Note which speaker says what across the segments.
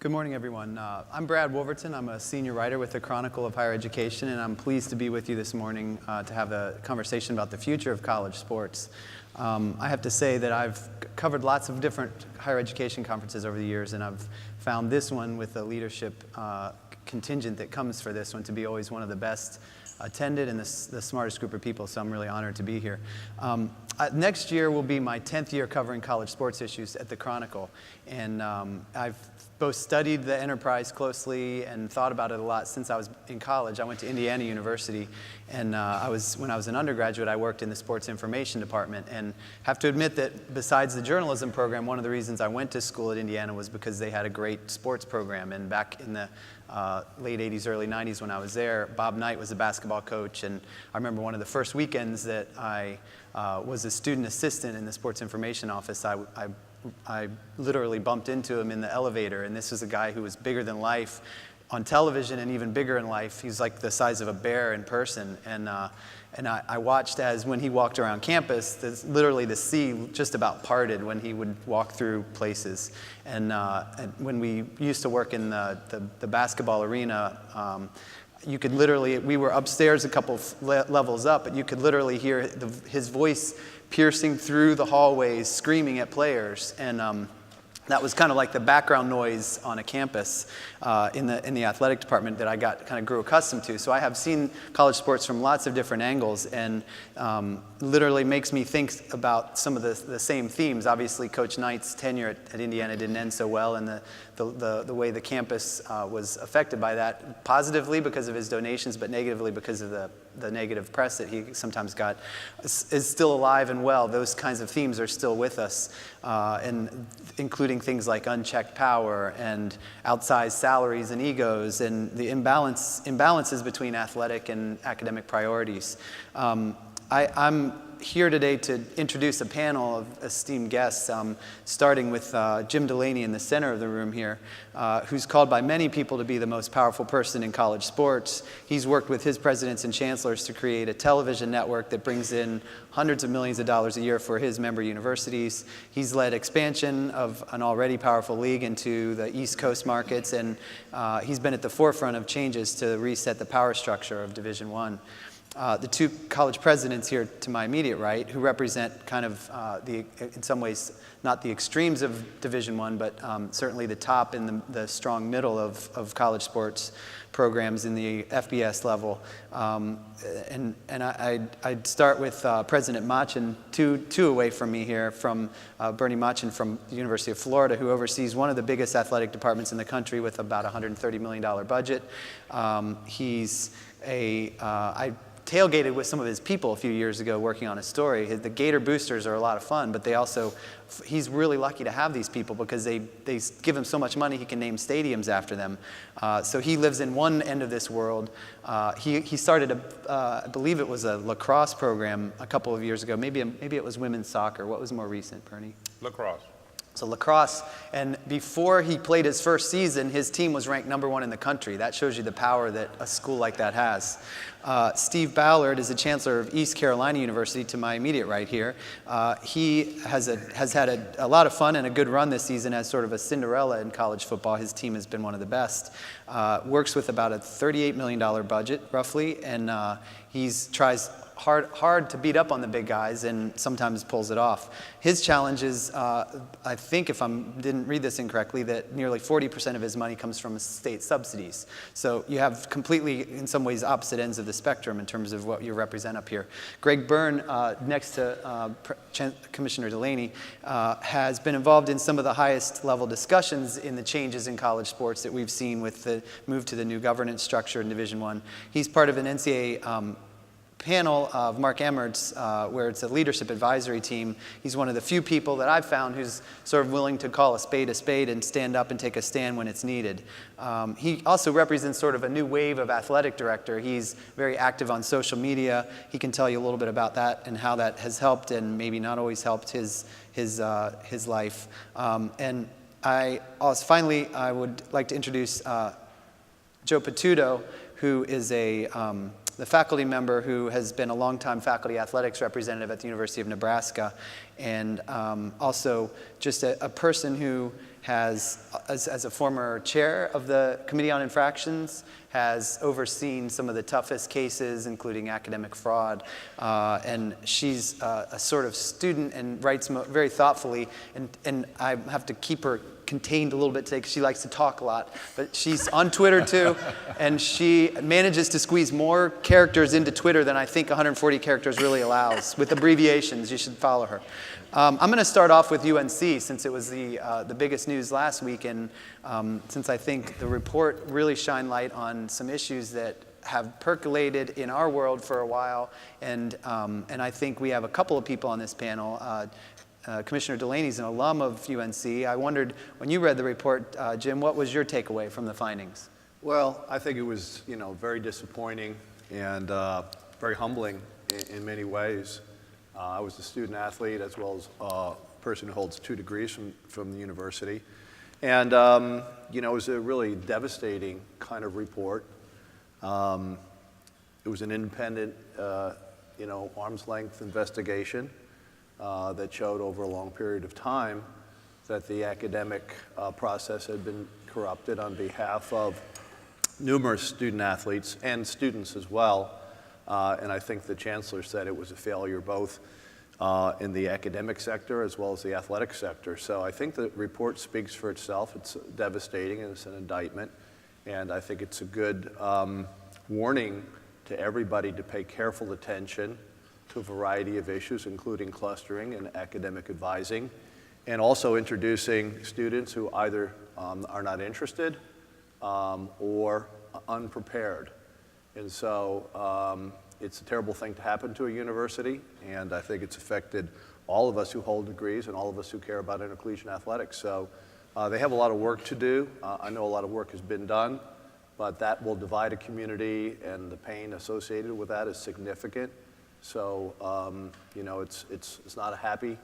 Speaker 1: Good morning, everyone. I'm Brad Wolverton. I'm a senior writer with the Chronicle of Higher Education, and I'm pleased to be with you this morning to have a conversation about the future of college sports. I have to say that I've covered lots of different higher education conferences over the years, and I've found this one with the leadership contingent that comes for this one to be always one of the best attended and the smartest group of people, so I'm really honored to be here. Next year will be my 10th year covering college sports issues at the Chronicle, and I've both studied the enterprise closely and thought about it a lot since I was in college. I went to Indiana University, and when I was an undergraduate, I worked in the sports information department, and have to admit that besides the journalism program, one of the reasons I went to school at Indiana was because they had a great sports program. And back in the late 80s, early 90s when I was there, Bob Knight was a basketball coach, and I remember one of the first weekends that I was a student assistant in the sports information office, I literally bumped into him in the elevator, and this was a guy who was bigger than life on television and even bigger in life. He's like the size of a bear in person, and I watched as when he walked around campus, literally the sea just about parted when he would walk through places. And when we used to work in the basketball arena, you could literally, we were upstairs a couple levels up, but you could literally hear his voice piercing through the hallways, screaming at players, and that was kind of like the background noise on a campus in the athletic department that I kind of grew accustomed to. So I have seen college sports from lots of different angles, and literally makes me think about some of the same themes. Obviously, Coach Knight's tenure at Indiana didn't end so well, and the way the campus was affected by that, positively because of his donations, but negatively because of the negative press that he sometimes got, is still alive and well. Those kinds of themes are still with us, and including things like unchecked power and outsized salaries and egos and the imbalances between athletic and academic priorities. I'm here today to introduce a panel of esteemed guests, starting with Jim Delany in the center of the room here, who's called by many people to be the most powerful person in college sports. He's worked with his presidents and chancellors to create a television network that brings in hundreds of millions of dollars a year for his member universities. He's led expansion of an already powerful league into the East Coast markets, and he's been at the forefront of changes to reset the power structure of Division I. The two college presidents here to my immediate right, who represent kind of in some ways, not the extremes of Division I, but certainly the top and the strong middle of college sports programs in the FBS level. I'd start with President Machen, two away from me here, from Bernie Machen from the University of Florida, who oversees one of the biggest athletic departments in the country with about a $130 million budget. I tailgated with some of his people a few years ago working on a story. The Gator boosters are a lot of fun, but he's really lucky to have these people because they give him so much money he can name stadiums after them. So he lives in one end of this world. He started I believe it was a lacrosse program a couple of years ago. Maybe it was women's soccer. What was more recent, Bernie?
Speaker 2: Lacrosse.
Speaker 1: So lacrosse, and before he played his first season, his team was ranked #1 in the country. That shows you the power that a school like that has. Steve Ballard is the chancellor of East Carolina University to my immediate right here. He has had a lot of fun and a good run this season as sort of a Cinderella in college football. His team has been one of the best. Works with about a $38 million budget, roughly, and tries hard to beat up on the big guys and sometimes pulls it off. His challenge is, I think if I didn't read this incorrectly, that nearly 40% of his money comes from state subsidies. So you have completely, in some ways, opposite ends of the spectrum in terms of what you represent up here. Greg Byrne, next to Commissioner Delany, has been involved in some of the highest level discussions in the changes in college sports that we've seen with the move to the new governance structure in Division I. He's part of an NCAA panel of Mark Emmert's, where it's a leadership advisory team. He's one of the few people that I've found who's sort of willing to call a spade and stand up and take a stand when it's needed. He also represents sort of a new wave of athletic director. He's very active on social media. He can tell you a little bit about that and how that has helped and maybe not always helped his life. And finally, I would like to introduce Joe Potuto, who is the faculty member who has been a longtime faculty athletics representative at the University of Nebraska, and also just a person who has, as a former chair of the Committee on Infractions, has overseen some of the toughest cases, including academic fraud. And she's a sort of student and writes very thoughtfully. And I have to keep her contained a little bit today because she likes to talk a lot. But she's on Twitter too, and she manages to squeeze more characters into Twitter than I think 140 characters really allows, with abbreviations. You should follow her. I'm going to start off with UNC since it was the biggest news last week, and since I think the report really shined light on some issues that have percolated in our world for a while, and I think we have a couple of people on this panel. Commissioner Delany is an alum of UNC. I wondered, when you read the report, Jim, what was your takeaway from the findings?
Speaker 2: Well, I think it was, very disappointing and very humbling in many ways. I was a student athlete as well as a person who holds 2 degrees from the university. And, it was a really devastating kind of report. It was an independent, arm's length investigation that showed over a long period of time that the academic process had been corrupted on behalf of numerous student athletes and students as well. And I think the chancellor said it was a failure both in the academic sector as well as the athletic sector. So I think the report speaks for itself. It's devastating and it's an indictment. And I think it's a good warning to everybody to pay careful attention to a variety of issues, including clustering and academic advising, and also introducing students who either are not interested or unprepared. And so it's a terrible thing to happen to a university, and I think it's affected all of us who hold degrees and all of us who care about intercollegiate athletics. So they have a lot of work to do. I know a lot of work has been done, but that will divide a community, and the pain associated with that is significant. So, it's not a happy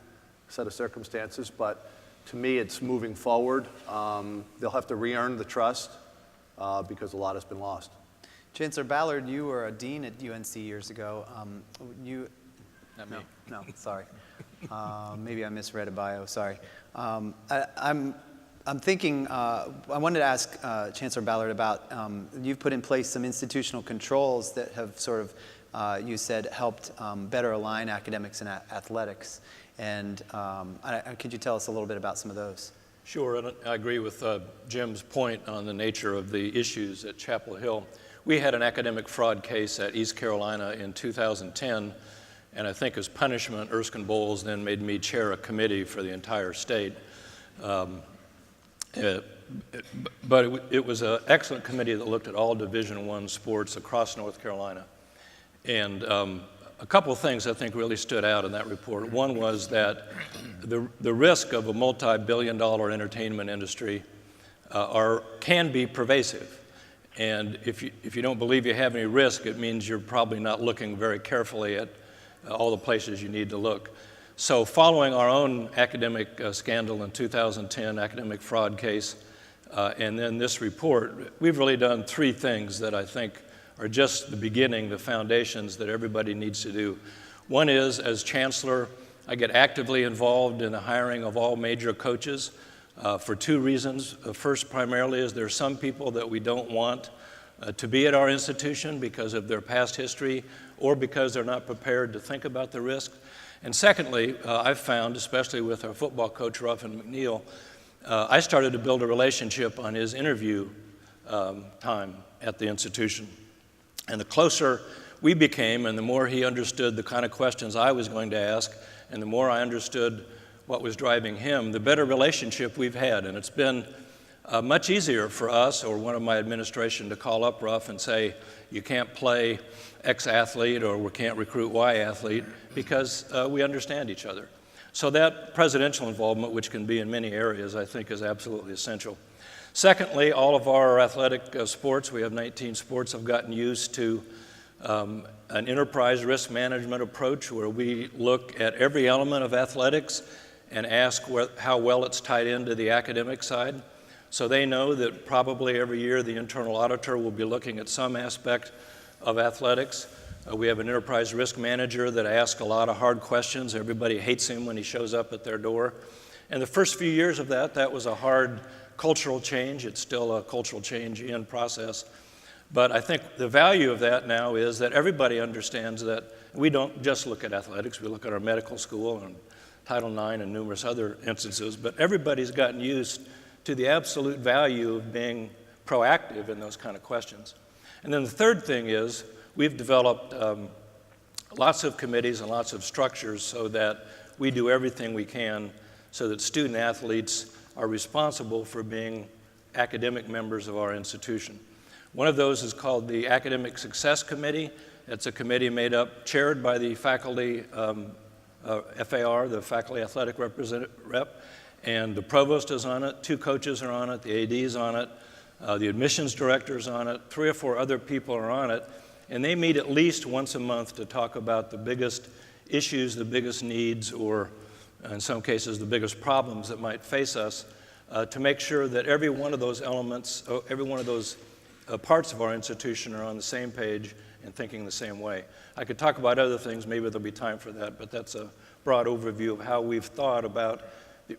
Speaker 2: set of circumstances, but to me, it's moving forward. They'll have to re-earn the trust because a lot has been lost.
Speaker 1: Chancellor Ballard, you were a dean at UNC years ago.
Speaker 3: Not me.
Speaker 1: No, sorry. Maybe I misread a bio, sorry. I'm thinking, I wanted to ask Chancellor Ballard about, you've put in place some institutional controls that have sort of, you said, helped better align academics and athletics. And could you tell us a little bit about some of those?
Speaker 3: Sure, and I agree with Jim's point on the nature of the issues at Chapel Hill. We had an academic fraud case at East Carolina in 2010, and I think as punishment, Erskine Bowles then made me chair a committee for the entire state. But it was an excellent committee that looked at all Division I sports across North Carolina. And a couple of things I think really stood out in that report. One was that the risk of a multi-billion-dollar entertainment industry can be pervasive. And if you don't believe you have any risk, it means you're probably not looking very carefully at all the places you need to look. So following our own academic scandal in 2010, academic fraud case, and then this report, we've really done 3 things that I think are just the beginning, the foundations that everybody needs to do. One is, as chancellor, I get actively involved in the hiring of all major coaches for 2 reasons. First, primarily, is there are some people that we don't want to be at our institution because of their past history or because they're not prepared to think about the risk. And secondly, I've found, especially with our football coach, Ruffin McNeil, I started to build a relationship on his interview time at the institution. And the closer we became and the more he understood the kind of questions I was going to ask and the more I understood what was driving him, the better relationship we've had. And it's been much easier for us or one of my administration to call up Ruff and say, you can't play X athlete or we can't recruit Y athlete because we understand each other. So that presidential involvement, which can be in many areas, I think is absolutely essential. Secondly, all of our athletic sports, we have 19 sports, have gotten used to an enterprise risk management approach where we look at every element of athletics and ask how well it's tied into the academic side. So they know that probably every year the internal auditor will be looking at some aspect of athletics. We have an enterprise risk manager that asks a lot of hard questions. Everybody hates him when he shows up at their door. And the first few years of that was a hard cultural change. It's still a cultural change in process. But I think the value of that now is that everybody understands that we don't just look at athletics, we look at our medical school and Title IX and numerous other instances, but everybody's gotten used to the absolute value of being proactive in those kind of questions. And then the third thing is we've developed lots of committees and lots of structures so that we do everything we can so that student athletes are responsible for being academic members of our institution. One of those is called the Academic Success Committee. It's a committee chaired by the faculty FAR, the Faculty Athletic Rep, and the provost is on it, 2 coaches are on it, the AD is on it, the admissions director is on it, 3 or 4 other people are on it, and they meet at least once a month to talk about the biggest issues, the biggest needs, or in some cases the biggest problems that might face us, to make sure that every one of those elements, every one of those parts of our institution are on the same page and thinking the same way. I could talk about other things, maybe there'll be time for that, but that's a broad overview of how we've thought about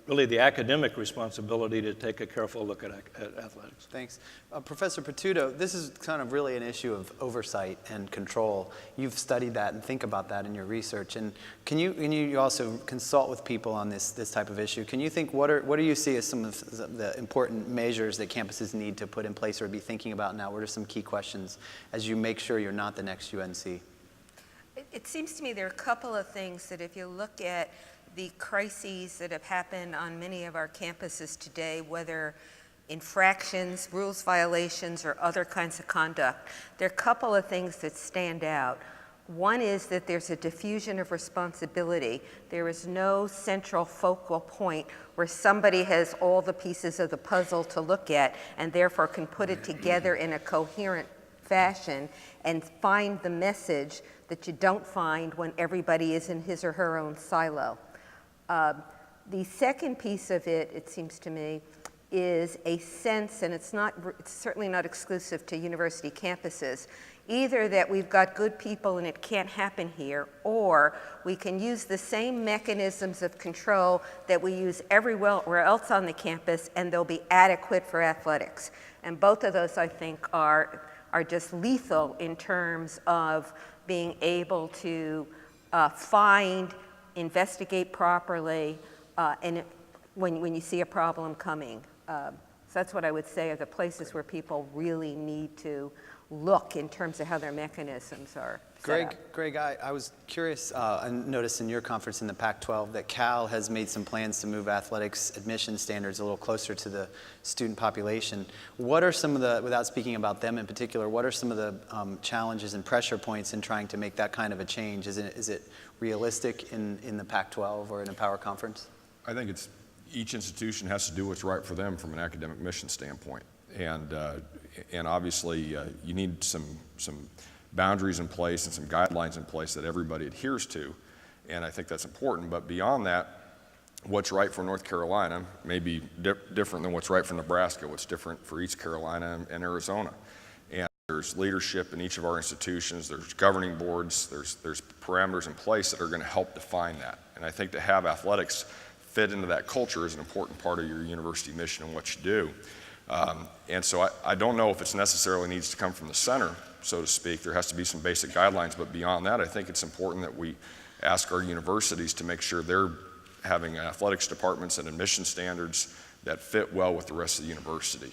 Speaker 3: really the academic responsibility to take a careful look at athletics.
Speaker 1: Thanks. Professor Potuto, this is kind of really an issue of oversight and control. You've studied that and think about that in your research. And you also consult with people on this type of issue. Can you think, what do you see as some of the important measures that campuses need to put in place or be thinking about now? What are some key questions as you make sure you're not the next UNC?
Speaker 4: It seems to me there are a couple of things that if you look at the crises that have happened on many of our campuses today, whether infractions, rules violations, or other kinds of conduct, there are a couple of things that stand out. One is that there's a diffusion of responsibility. There is no central focal point where somebody has all the pieces of the puzzle to look at and therefore can put it together in a coherent fashion and find the message that you don't find when everybody is in his or her own silo. The second piece of it, it seems to me, is a sense, and it's certainly not exclusive to university campuses, either that we've got good people and it can't happen here, or we can use the same mechanisms of control that we use everywhere else on the campus and they'll be adequate for athletics. And both of those, I think, are just lethal in terms of being able to find, investigate properly, and when you see a problem coming. So that's what I would say are the places where people really need to look in terms of how their mechanisms are set up.
Speaker 1: Greg, I was curious, I noticed in your conference in the Pac-12 that Cal has made some plans to move athletics admission standards a little closer to the student population. What are some of the, without speaking about them in particular, what are some of the challenges and pressure points in trying to make that kind of a change? Is it realistic in the Pac-12 or in a power conference?
Speaker 5: I think each institution has to do what's right for them from an academic mission standpoint. And obviously you need some boundaries in place and some guidelines in place that everybody adheres to. And I think that's important. But beyond that, what's right for North Carolina may be different than what's right for Nebraska, what's different for East Carolina and Arizona. And there's leadership in each of our institutions, there's governing boards, there's parameters in place that are going to help define that. And I think to have athletics fit into that culture is an important part of your university mission and what you do. And so I don't know if it necessarily needs to come from the center, so to speak. There has to be some basic guidelines, but beyond that, I think it's important that we ask our universities to make sure they're having athletics departments and admission standards that fit well with the rest of the university.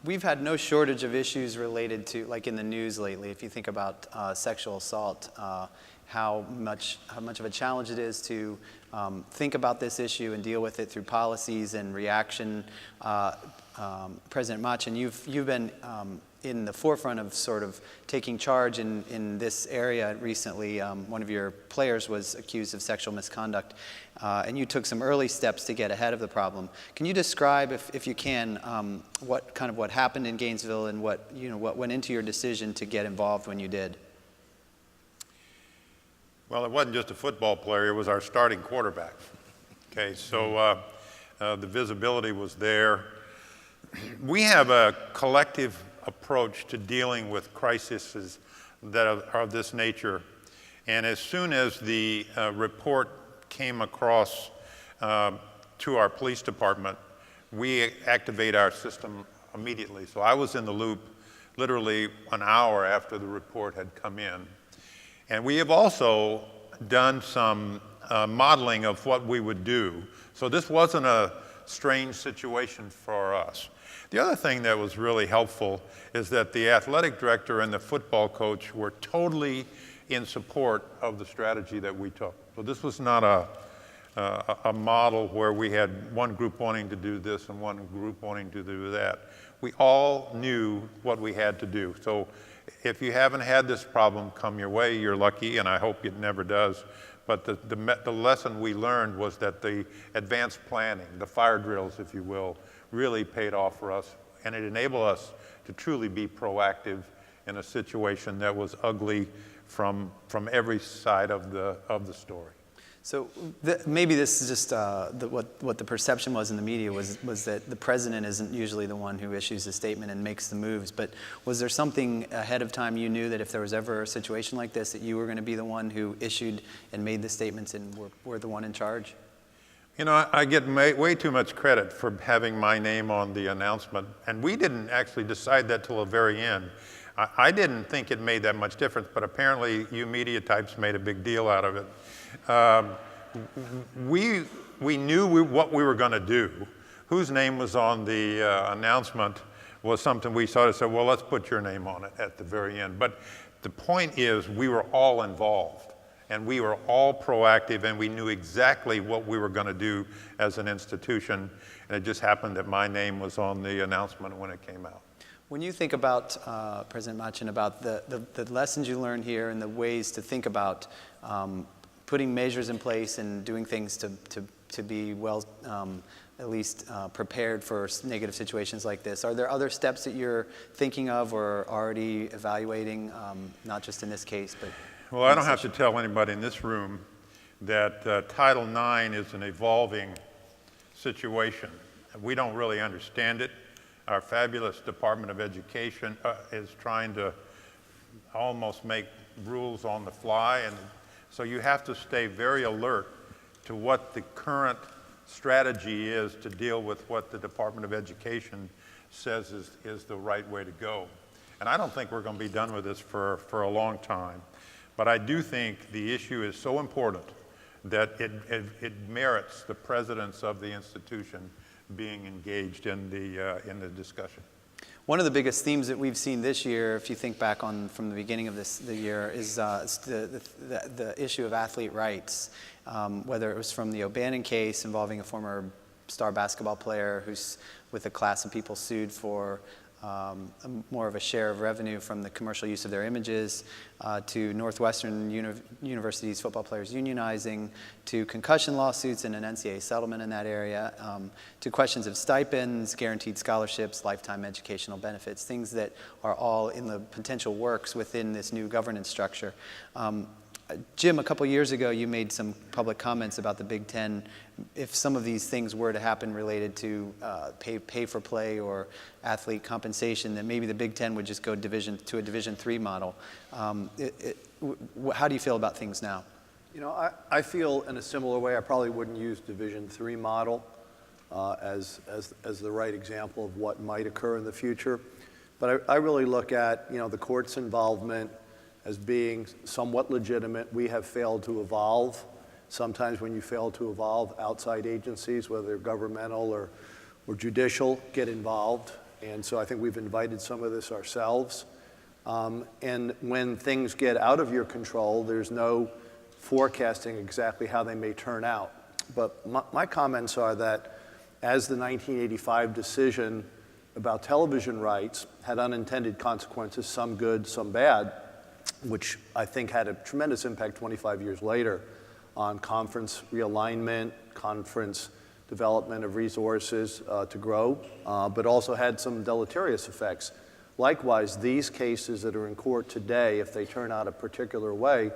Speaker 1: We've had no shortage of issues related to, like in the news lately, if you think about sexual assault, how much of a challenge it is to think about this issue and deal with it through policies and reaction. President Machen, you've been in the forefront of sort of taking charge in this area recently. One of your players was accused of sexual misconduct, and you took some early steps to get ahead of the problem. Can you describe, if you can, what happened in Gainesville and what went into your decision to get involved when you did?
Speaker 6: Well, it wasn't just a football player, it was our starting quarterback. Okay, so the visibility was there. We have a collective approach to dealing with crises that are of this nature. And as soon as the report came across to our police department, we activate our system immediately. So I was in the loop literally an hour after the report had come in. And we have also done some modeling of what we would do. So this wasn't a strange situation for us. The other thing that was really helpful is that the athletic director and the football coach were totally in support of the strategy that we took. So this was not a model where we had one group wanting to do this and one group wanting to do that. We all knew what we had to do. So if you haven't had this problem come your way, you're lucky, and I hope it never does. But the lesson we learned was that the advanced planning, the fire drills, if you will, really paid off for us, and it enabled us to truly be proactive in a situation that was ugly from every side of the story.
Speaker 1: So maybe this is just what the perception was in the media was that the president isn't usually the one who issues a statement and makes the moves. But was there something ahead of time you knew that if there was ever a situation like this that you were going to be the one who issued and made the statements and were the one in charge?
Speaker 6: You know, I get way too much credit for having my name on the announcement, and we didn't actually decide that till the very end. I didn't think it made that much difference, but apparently you media types made a big deal out of it. We knew what we were going to do. Whose name was on the announcement was something we sort of said, well, let's put your name on it at the very end. But the point is, we were all involved, and we were all proactive, and we knew exactly what we were going to do as an institution, and it just happened that my name was on the announcement when it came out.
Speaker 1: When you think about, President Machen, about the lessons you learned here and the ways to think about putting measures in place and doing things to be well, at least prepared for negative situations like this, are there other steps that you're thinking of or already evaluating, not just in this case, but?
Speaker 6: Well, I don't have to tell anybody in this room that Title IX is an evolving situation. We don't really understand it. Our fabulous Department of Education is trying to almost make rules on the fly, and so you have to stay very alert to what the current strategy is to deal with what the Department of Education says is the right way to go. And I don't think we're going to be done with this for a long time. But I do think the issue is so important that it merits the presidents of the institution being engaged in the discussion.
Speaker 1: One of the biggest themes that we've seen this year, if you think back on from the beginning of the year, is the issue of athlete rights. Whether it was from the O'Bannon case involving a former star basketball player who's with a class of people sued for more of a share of revenue from the commercial use of their images, to Northwestern University's football players unionizing, to concussion lawsuits and an NCAA settlement in that area, to questions of stipends, guaranteed scholarships, lifetime educational benefits, things that are all in the potential works within this new governance structure. Jim, a couple years ago, you made some public comments about the Big Ten. If some of these things were to happen related to pay for play or athlete compensation, then maybe the Big Ten would just go to a Division III model. How do you feel about things now?
Speaker 2: You know, I feel in a similar way. I probably wouldn't use Division III model as the right example of what might occur in the future. But I really look at, you know, the court's involvement as being somewhat legitimate. We have failed to evolve. Sometimes when you fail to evolve, outside agencies, whether governmental or judicial, get involved. And so I think we've invited some of this ourselves. And when things get out of your control, there's no forecasting exactly how they may turn out. But my comments are that as the 1985 decision about television rights had unintended consequences, some good, some bad, which I think had a tremendous impact 25 years later on conference realignment, conference development of resources to grow, but also had some deleterious effects. Likewise, these cases that are in court today, if they turn out a particular way,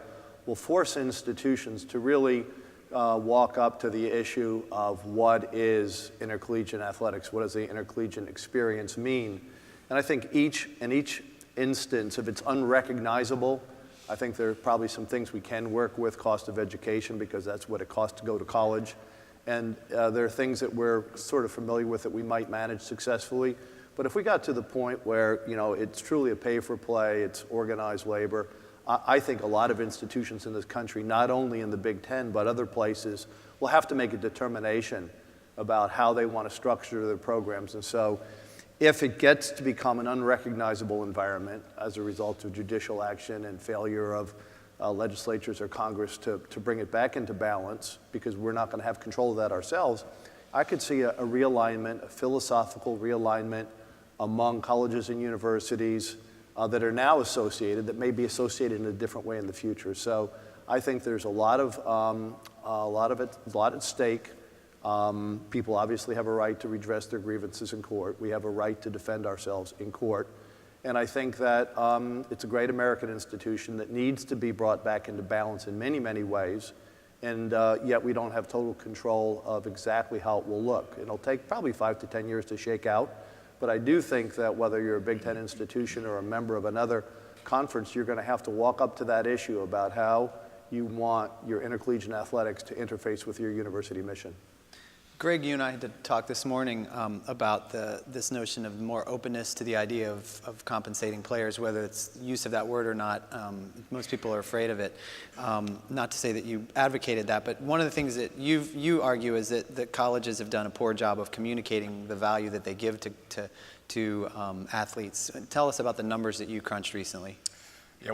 Speaker 2: will force institutions to really walk up to the issue of what is intercollegiate athletics, what does the intercollegiate experience mean? And I think in each instance, if it's unrecognizable, I think there are probably some things we can work with, cost of education, because that's what it costs to go to college. And there are things that we're sort of familiar with that we might manage successfully. But if we got to the point where, it's truly a pay-for-play, it's organized labor, I think a lot of institutions in this country, not only in the Big Ten, but other places, will have to make a determination about how they want to structure their programs. And so if it gets to become an unrecognizable environment as a result of judicial action and failure of legislatures or Congress to bring it back into balance, because we're not going to have control of that ourselves, I could see a realignment, a philosophical realignment among colleges and universities that are now associated, that may be associated in a different way in the future. So I think there's a lot at stake. People obviously have a right to redress their grievances in court. We have a right to defend ourselves in court. And I think that it's a great American institution that needs to be brought back into balance in many, many ways. And yet we don't have total control of exactly how it will look. It'll take probably 5 to 10 years to shake out. But I do think that whether you're a Big Ten institution or a member of another conference, you're going to have to walk up to that issue about how you want your intercollegiate athletics to interface with your university mission.
Speaker 1: Greg, you and I had to talk this morning about this notion of more openness to the idea of compensating players, whether it's use of that word or not. Most people are afraid of it. Not to say that you advocated that, but one of the things that you argue is that colleges have done a poor job of communicating the value that they give to athletes. Tell us about the numbers that you crunched recently.
Speaker 5: Yeah,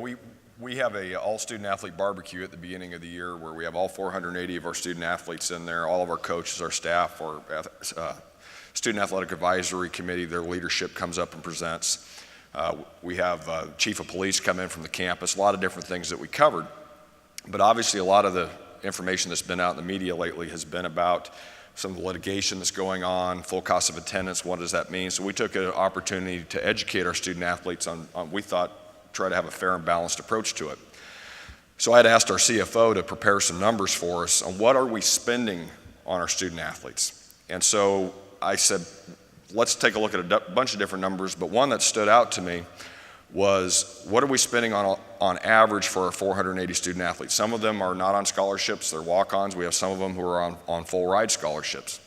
Speaker 5: we have a all-student athlete barbecue at the beginning of the year where we have all 480 of our student athletes in there, all of our coaches, our staff, our student athletic advisory committee, their leadership comes up and presents. We have chief of police come in from the campus, a lot of different things that we covered. But obviously a lot of the information that's been out in the media lately has been about some of the litigation that's going on, full cost of attendance, what does that mean? So we took an opportunity to educate our student athletes on we thought, try to have a fair and balanced approach to it. So I had asked our CFO to prepare some numbers for us on what are we spending on our student athletes. And so I said, let's take a look at a bunch of different numbers, but one that stood out to me was what are we spending on average for our 480 student athletes. Some of them are not on scholarships, they're walk-ons. We have some of them who are on full ride scholarships.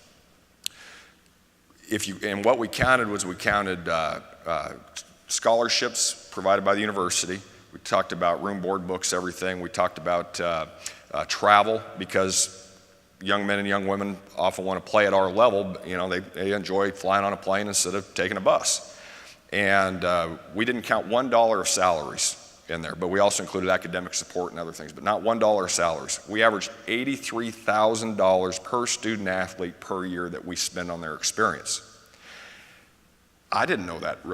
Speaker 5: And what we counted was we counted scholarships provided by the university. We talked about room, board, books, everything. We talked about travel, because young men and young women often want to play at our level. They enjoy flying on a plane instead of taking a bus. And we didn't count $1 of salaries in there, but we also included academic support and other things, but not $1 of salaries. We averaged $83,000 per student athlete per year that we spend on their experience. I didn't know that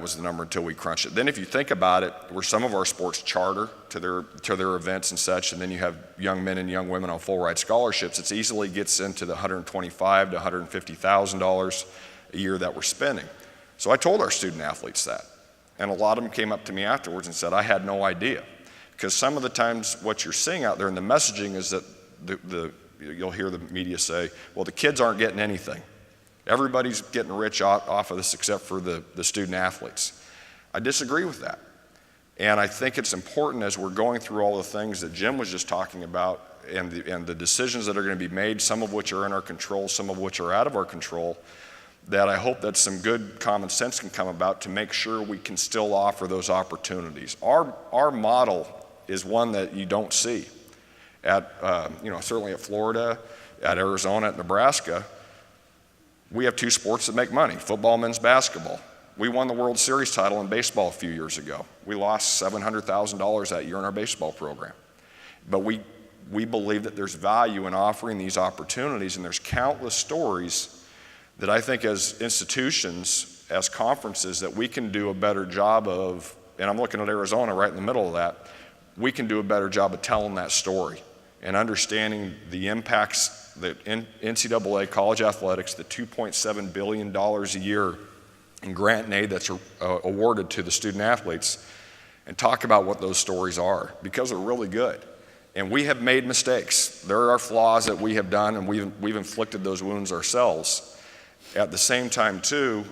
Speaker 5: was the number until we crunched it. Then if you think about it, where some of our sports charter to their events and such, and then you have young men and young women on full ride scholarships, it easily gets into the $125,000 to $150,000 a year that we're spending. So I told our student athletes that, and a lot of them came up to me afterwards and said, I had no idea. Because some of the times what you're seeing out there in the messaging is that you'll hear the media say, well, the kids aren't getting anything. Everybody's getting rich off of this except for the student athletes. I disagree with that. And I think it's important as we're going through all the things that Jim was just talking about and the decisions that are going to be made, some of which are in our control, some of which are out of our control, that I hope that some good common sense can come about to make sure we can still offer those opportunities. Our model is one that you don't see at, certainly at Florida, at Arizona, at Nebraska. We have two sports that make money, football and men's basketball. We won the World Series title in baseball a few years ago. We lost $700,000 that year in our baseball program. But we believe that there's value in offering these opportunities, and there's countless stories that I think as institutions, as conferences, that we can do a better job of, and I'm looking at Arizona right in the middle of that, we can do a better job of telling that story and understanding the impacts that NCAA college athletics, the $2.7 billion a year in grant and aid that's awarded to the student athletes, and talk about what those stories are, because they're really good. And we have made mistakes. There are flaws that we have done, and we've inflicted those wounds ourselves. At the same time, too,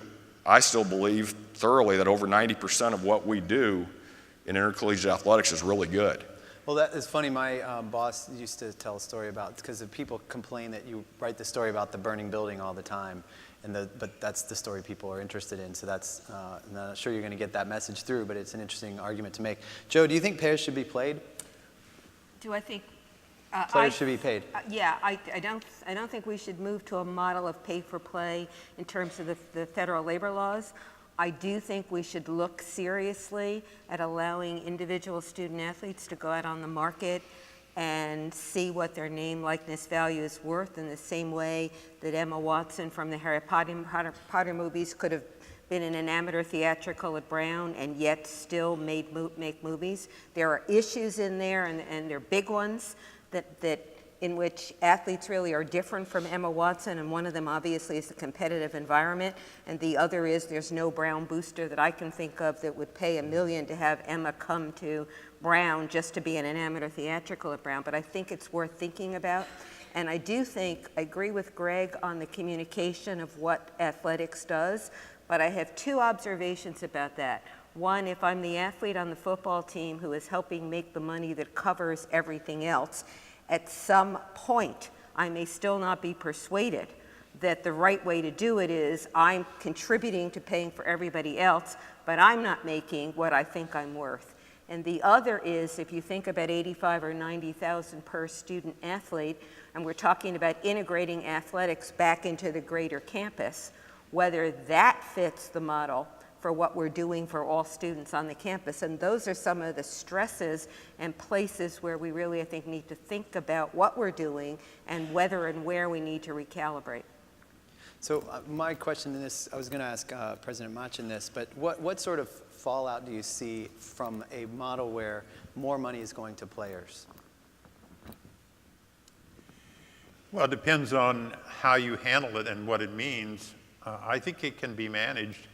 Speaker 5: I still believe thoroughly that over 90% of what we do in intercollegiate athletics is really good.
Speaker 1: Well, that is funny. My boss used to tell a story about, because people complain that you write the story about the burning building all the time, but that's the story people are interested in. So that's, I'm not sure you're going to get that message through, but it's an interesting argument to make. Joe, do you think players should be played?
Speaker 4: Do I think?
Speaker 1: Players should be paid.
Speaker 4: Yeah, I don't think we should move to a model of pay for play in terms of the federal labor laws. I do think we should look seriously at allowing individual student athletes to go out on the market and see what their name, likeness, value is worth, in the same way that Emma Watson from the Harry Potter movies could have been in an amateur theatrical at Brown and yet still make movies. There are issues in there, and they're big ones, that in which athletes really are different from Emma Watson, and one of them obviously is the competitive environment, and the other is there's no Brown booster that I can think of that would pay $1 million to have Emma come to Brown just to be in an amateur theatrical at Brown. But I think it's worth thinking about. And I do think, I agree with Greg on the communication of what athletics does, but I have two observations about that. One, if I'm the athlete on the football team who is helping make the money that covers everything else, at some point, I may still not be persuaded that the right way to do it is I'm contributing to paying for everybody else, but I'm not making what I think I'm worth. And the other is, if you think about 85 or 90,000 per student athlete, and we're talking about integrating athletics back into the greater campus, whether that fits the model for what we're doing for all students on the campus. And those are some of the stresses and places where we really, I think, need to think about what we're doing and whether and where we need to recalibrate.
Speaker 1: So my question in this, I was going to ask President Machen this, but what sort of fallout do you see from a model where more money is going to players?
Speaker 6: Well, it depends on how you handle it and what it means. I think it can be managed.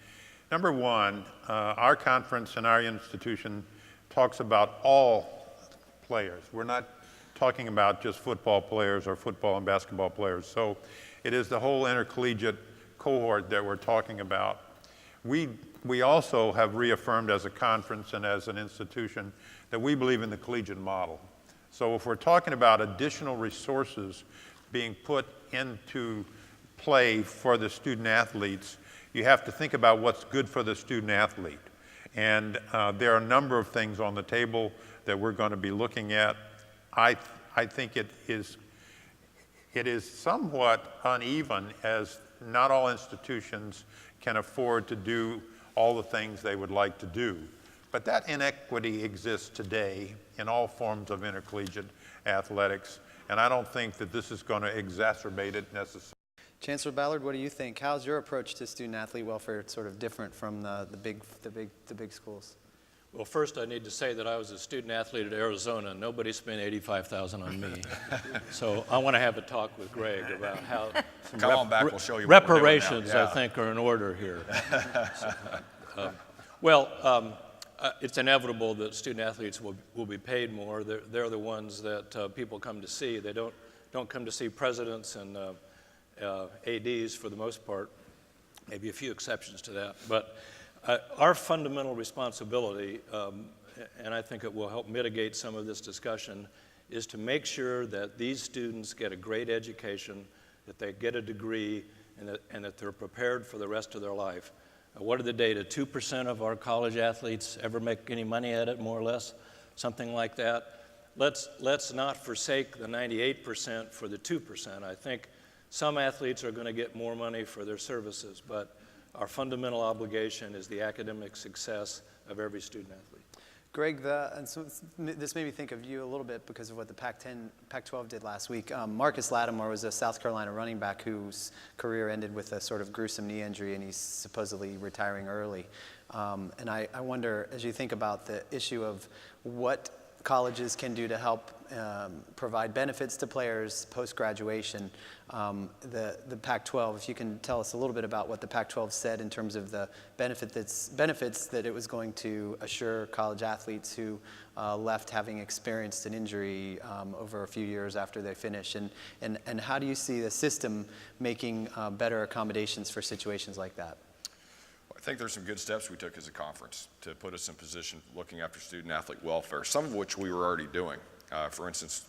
Speaker 6: Number one, our conference and our institution talks about all players. We're not talking about just football players or football and basketball players. So it is the whole intercollegiate cohort that we're talking about. We also have reaffirmed as a conference and as an institution that we believe in the collegiate model. So if we're talking about additional resources being put into play for the student athletes, you have to think about what's good for the student athlete. And there are a number of things on the table that we're going to be looking at. I think it is somewhat uneven, as not all institutions can afford to do all the things they would like to do. But that inequity exists today in all forms of intercollegiate athletics, and I don't think that this is going to exacerbate it necessarily.
Speaker 1: Chancellor Ballard, what do you think? How's your approach to student athlete welfare sort of different from the big schools?
Speaker 3: Well, first I need to say that I was a student athlete at Arizona. Nobody spent $85,000 on me. So I want to have a talk with Greg about how some
Speaker 5: Come on back, we'll show you what we're doing now.
Speaker 3: reparations,
Speaker 5: Yeah.
Speaker 3: I think, are in order here. It's inevitable that student athletes will be paid more. They're the ones that people come to see. They don't come to see presidents and ADs for the most part, maybe a few exceptions to that. But our fundamental responsibility, and I think it will help mitigate some of this discussion, is to make sure that these students get a great education, that they get a degree, and that they're prepared for the rest of their life. What are the data? 2% of our college athletes ever make any money at it, more or less, something like that. Let's not forsake the 98% for the 2%. I think some athletes are going to get more money for their services, but our fundamental obligation is the academic success of every student athlete.
Speaker 1: Greg, and so this made me think of you a little bit because of what the Pac-12 did last week. Marcus Lattimore was a South Carolina running back whose career ended with a sort of gruesome knee injury, and he's supposedly retiring early. And I wonder, as you think about the issue of what colleges can do to help provide benefits to players post-graduation, the Pac-12, if you can tell us a little bit about what the Pac-12 said in terms of the benefits that it was going to assure college athletes who left having experienced an injury over a few years after they finish, and how do you see the system making better accommodations for situations like that?
Speaker 5: I think there's some good steps we took as a conference to put us in position looking after student-athlete welfare, some of which we were already doing. For instance,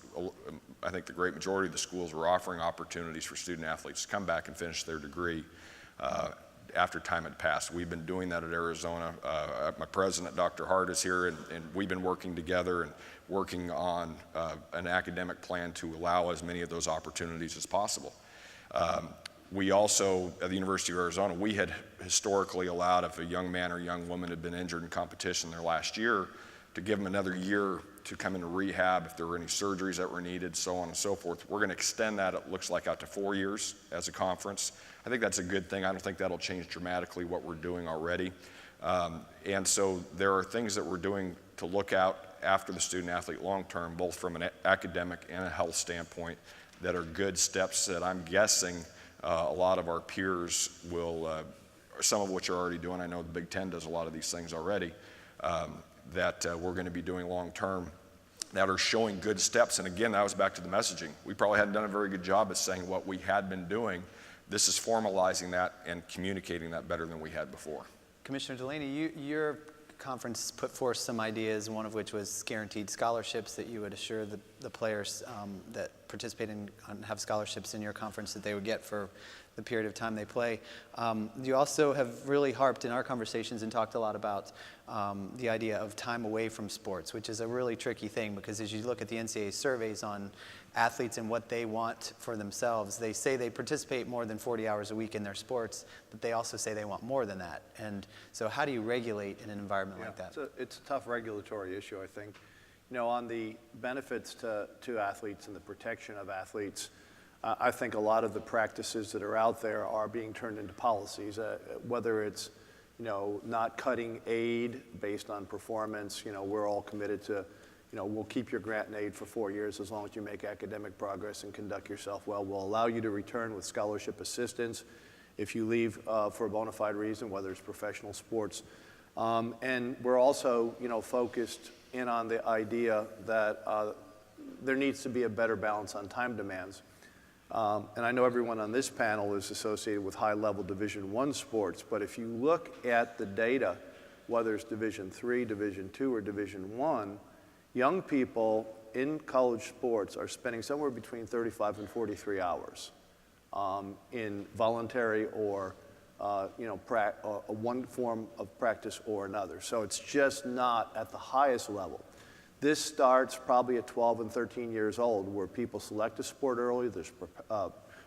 Speaker 5: I think the great majority of the schools were offering opportunities for student-athletes to come back and finish their degree after time had passed. We've been doing that at Arizona. My president, Dr. Hart, is here, and we've been working together and working on an academic plan to allow as many of those opportunities as possible. We also, at the University of Arizona, we had historically allowed if a young man or young woman had been injured in competition their last year, to give them another year to come into rehab if there were any surgeries that were needed, so on and so forth. We're going to extend that, it looks like, out to 4 years as a conference. I think that's a good thing. I don't think that'll change dramatically what we're doing already. And so there are things that we're doing to look out after the student-athlete long-term, both from an academic and a health standpoint, that are good steps that I'm guessing a lot of our peers will, some of which are already doing. I know the Big Ten does a lot of these things already, that we're going to be doing long-term that are showing good steps. And again, that was back to the messaging. We probably hadn't done a very good job at saying what we had been doing. This is formalizing that and communicating that better than we had before.
Speaker 1: Commissioner Delany, your conference put forth some ideas, one of which was guaranteed scholarships, that you would assure the players that participate in and have scholarships in your conference that they would get for the period of time they play. You also have really harped in our conversations and talked a lot about the idea of time away from sports, which is a really tricky thing, because as you look at the NCAA surveys on athletes and what they want for themselves, they say they participate more than 40 hours a week in their sports, but they also say they want more than that. And so how do you regulate in an environment like that?
Speaker 2: It's a tough regulatory issue, I think. You know, on the benefits to athletes and the protection of athletes, I think a lot of the practices that are out there are being turned into policies, whether it's, you know, not cutting aid based on performance. You know, we're all committed to, you know, we'll keep your grant and aid for 4 years as long as you make academic progress and conduct yourself well. We'll allow you to return with scholarship assistance if you leave for a bona fide reason, whether it's professional sports. And we're also, you know, focused in on the idea that there needs to be a better balance on time demands. And I know everyone on this panel is associated with high-level Division I sports, but if you look at the data, whether it's Division III, Division II, or Division I, young people in college sports are spending somewhere between 35 and 43 hours in voluntary or you know, one form of practice or another. So it's just not at the highest level. This starts probably at 12 and 13 years old, where people select a sport early, there's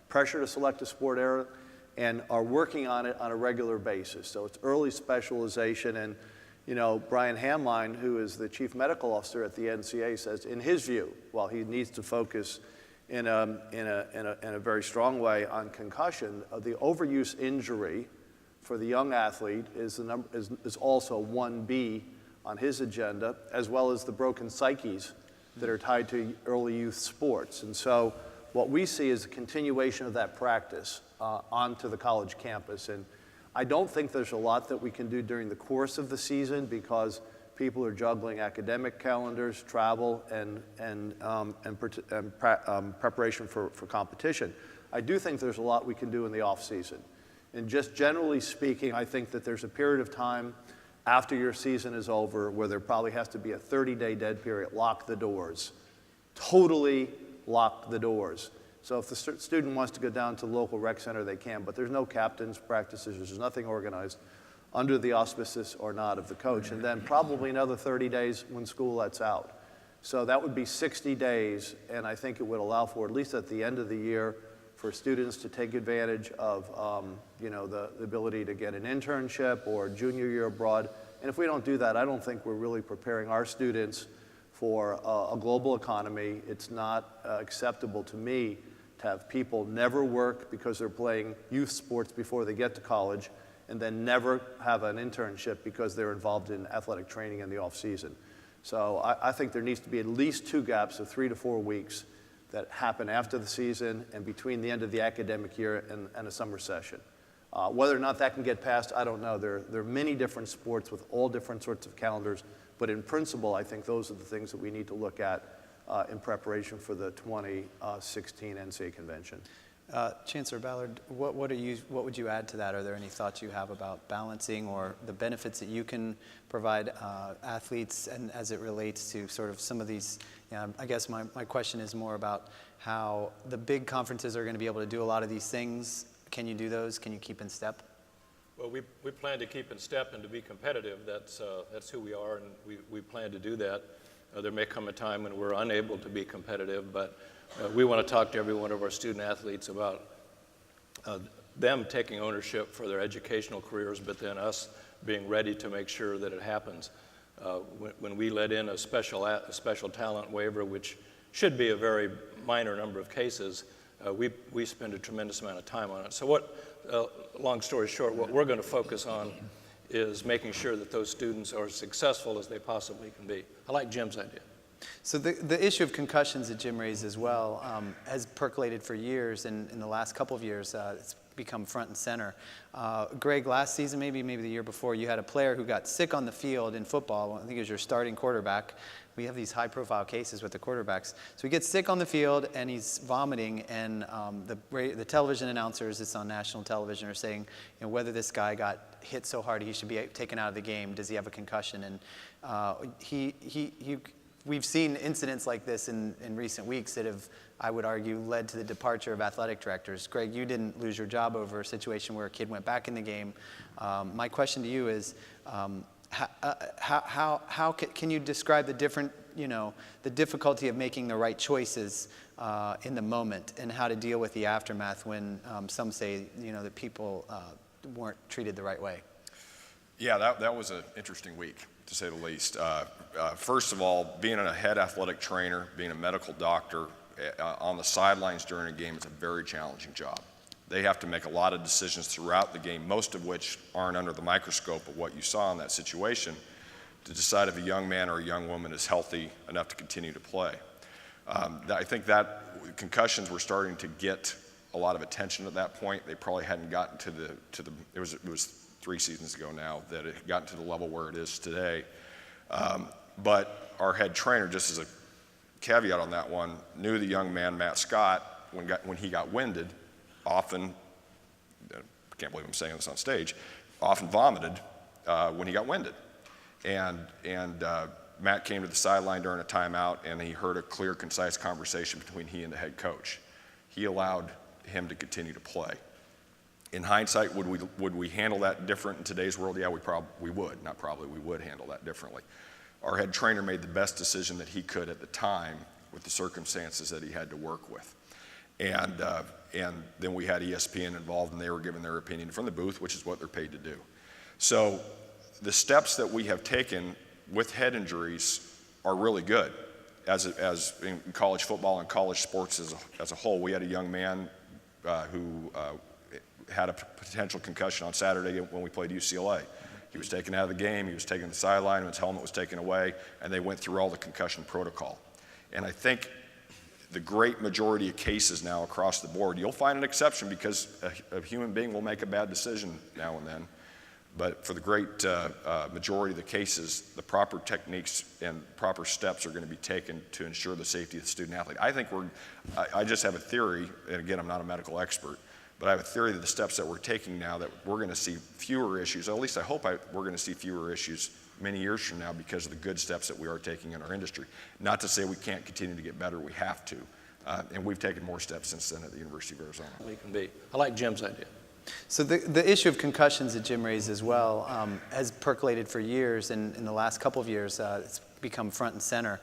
Speaker 2: pressure to select a sport early, and are working on it on a regular basis. So it's early specialization. And you know, Brian Hamline, who is the chief medical officer at the NCAA, says, in his view, while he needs to focus in a very strong way on concussion, the overuse injury for the young athlete is also 1B on his agenda, as well as the broken psyches that are tied to early youth sports. And so what we see is a continuation of that practice onto the college campus. And I don't think there's a lot that we can do during the course of the season, because people are juggling academic calendars, travel, and preparation for competition. I do think there's a lot we can do in the off season. And just generally speaking, I think that there's a period of time after your season is over where there probably has to be a 30-day dead period. Lock the doors. Totally lock the doors. So if the student wants to go down to the local rec center, they can, but there's no captains' practices, there's nothing organized under the auspices or not of the coach. And then probably another 30 days when school lets out. So that would be 60 days, and I think it would allow for, at least at the end of the year, for students to take advantage of you know, the ability to get an internship or junior year abroad. And if we don't do that, I don't think we're really preparing our students for a global economy. It's not acceptable to me to have people never work because they're playing youth sports before they get to college, and then never have an internship because they're involved in athletic training in the off season. So I think there needs to be at least 2 gaps of 3 to 4 weeks that happen after the season and between the end of the academic year and a summer session. Whether or not that can get passed, I don't know. There are many different sports with all different sorts of calendars, but in principle, I think those are the things that we need to look at in preparation for the 2016 NCAA convention.
Speaker 1: Chancellor Ballard, what would you add to that? Are there any thoughts you have about balancing or the benefits that you can provide athletes, and as it relates to sort of some of these? I guess my question is more about how the big conferences are going to be able to do a lot of these things. Can you do those? Can you keep in step?
Speaker 3: Well, we plan to keep in step and to be competitive. That's who we are, and we plan to do that. There may come a time when we're unable to be competitive, but we want to talk to every one of our student athletes about them taking ownership for their educational careers, but then us being ready to make sure that it happens. When we let in a special talent waiver, which should be a very minor number of cases, we spend a tremendous amount of time on it. So long story short, what we're going to focus on is making sure that those students are as successful as they possibly can be. I like Jim's idea.
Speaker 1: So the issue of concussions that Jim raised as well has percolated for years, and in the last couple of years it's become front and center. Greg, last season, maybe the year before, you had a player who got sick on the field in football. I think it was your starting quarterback. We have these high-profile cases with the quarterbacks. So he gets sick on the field, and he's vomiting, and the television announcers, it's on national television, are saying, whether this guy got hit so hard he should be taken out of the game. Does he have a concussion? And we've seen incidents like this in recent weeks that have, I would argue, led to the departure of athletic directors. Greg, you didn't lose your job over a situation where a kid went back in the game. My question to you is, how can you describe the different, the difficulty of making the right choices in the moment, and how to deal with the aftermath when some say, that people weren't treated the right way?
Speaker 5: Yeah, that was an interesting week, to say the least. First of all, being a head athletic trainer, being a medical doctor on the sidelines during a game is a very challenging job. They have to make a lot of decisions throughout the game, most of which aren't under the microscope of what you saw in that situation, to decide if a young man or a young woman is healthy enough to continue to play. I think that concussions were starting to get a lot of attention at that point. They probably hadn't gotten to the it was 3 seasons ago now that it had gotten to the level where it is today. But our head trainer, just as a caveat on that one, knew the young man, Matt Scott, when he got winded, often, I can't believe I'm saying this on stage, often vomited when he got winded. And Matt came to the sideline during a timeout, and he heard a clear, concise conversation between he and the head coach. He allowed him to continue to play. In hindsight, would we handle that different in today's world? Yeah, we would. Not probably, we would handle that differently. Our head trainer made the best decision that he could at the time with the circumstances that he had to work with. And then we had ESPN involved, and they were giving their opinion from the booth, which is what they're paid to do. So the steps that we have taken with head injuries are really good. As in college football and college sports as a whole, we had a young man who had a potential concussion on Saturday when we played UCLA. He was taken out of the game, he was taken to the sideline, and his helmet was taken away, and they went through all the concussion protocol. And I think the great majority of cases now across the board, you'll find an exception because a human being will make a bad decision now and then, but for the great majority of the cases, the proper techniques and proper steps are going to be taken to ensure the safety of the student athlete. I think I just have a theory, and again, I'm not a medical expert, but I have a theory that the steps that we're taking now, that we're going to see fewer issues, at least I hope we're going to see fewer issues many years from now because of the good steps that we are taking in our industry. Not to say we can't continue to get better, we have to. And we've taken more steps since then at the University of Arizona.
Speaker 3: We can be. I like Jim's idea.
Speaker 1: So the issue of concussions that Jim raised as well has percolated for years, and in the last couple of years it's become front and center.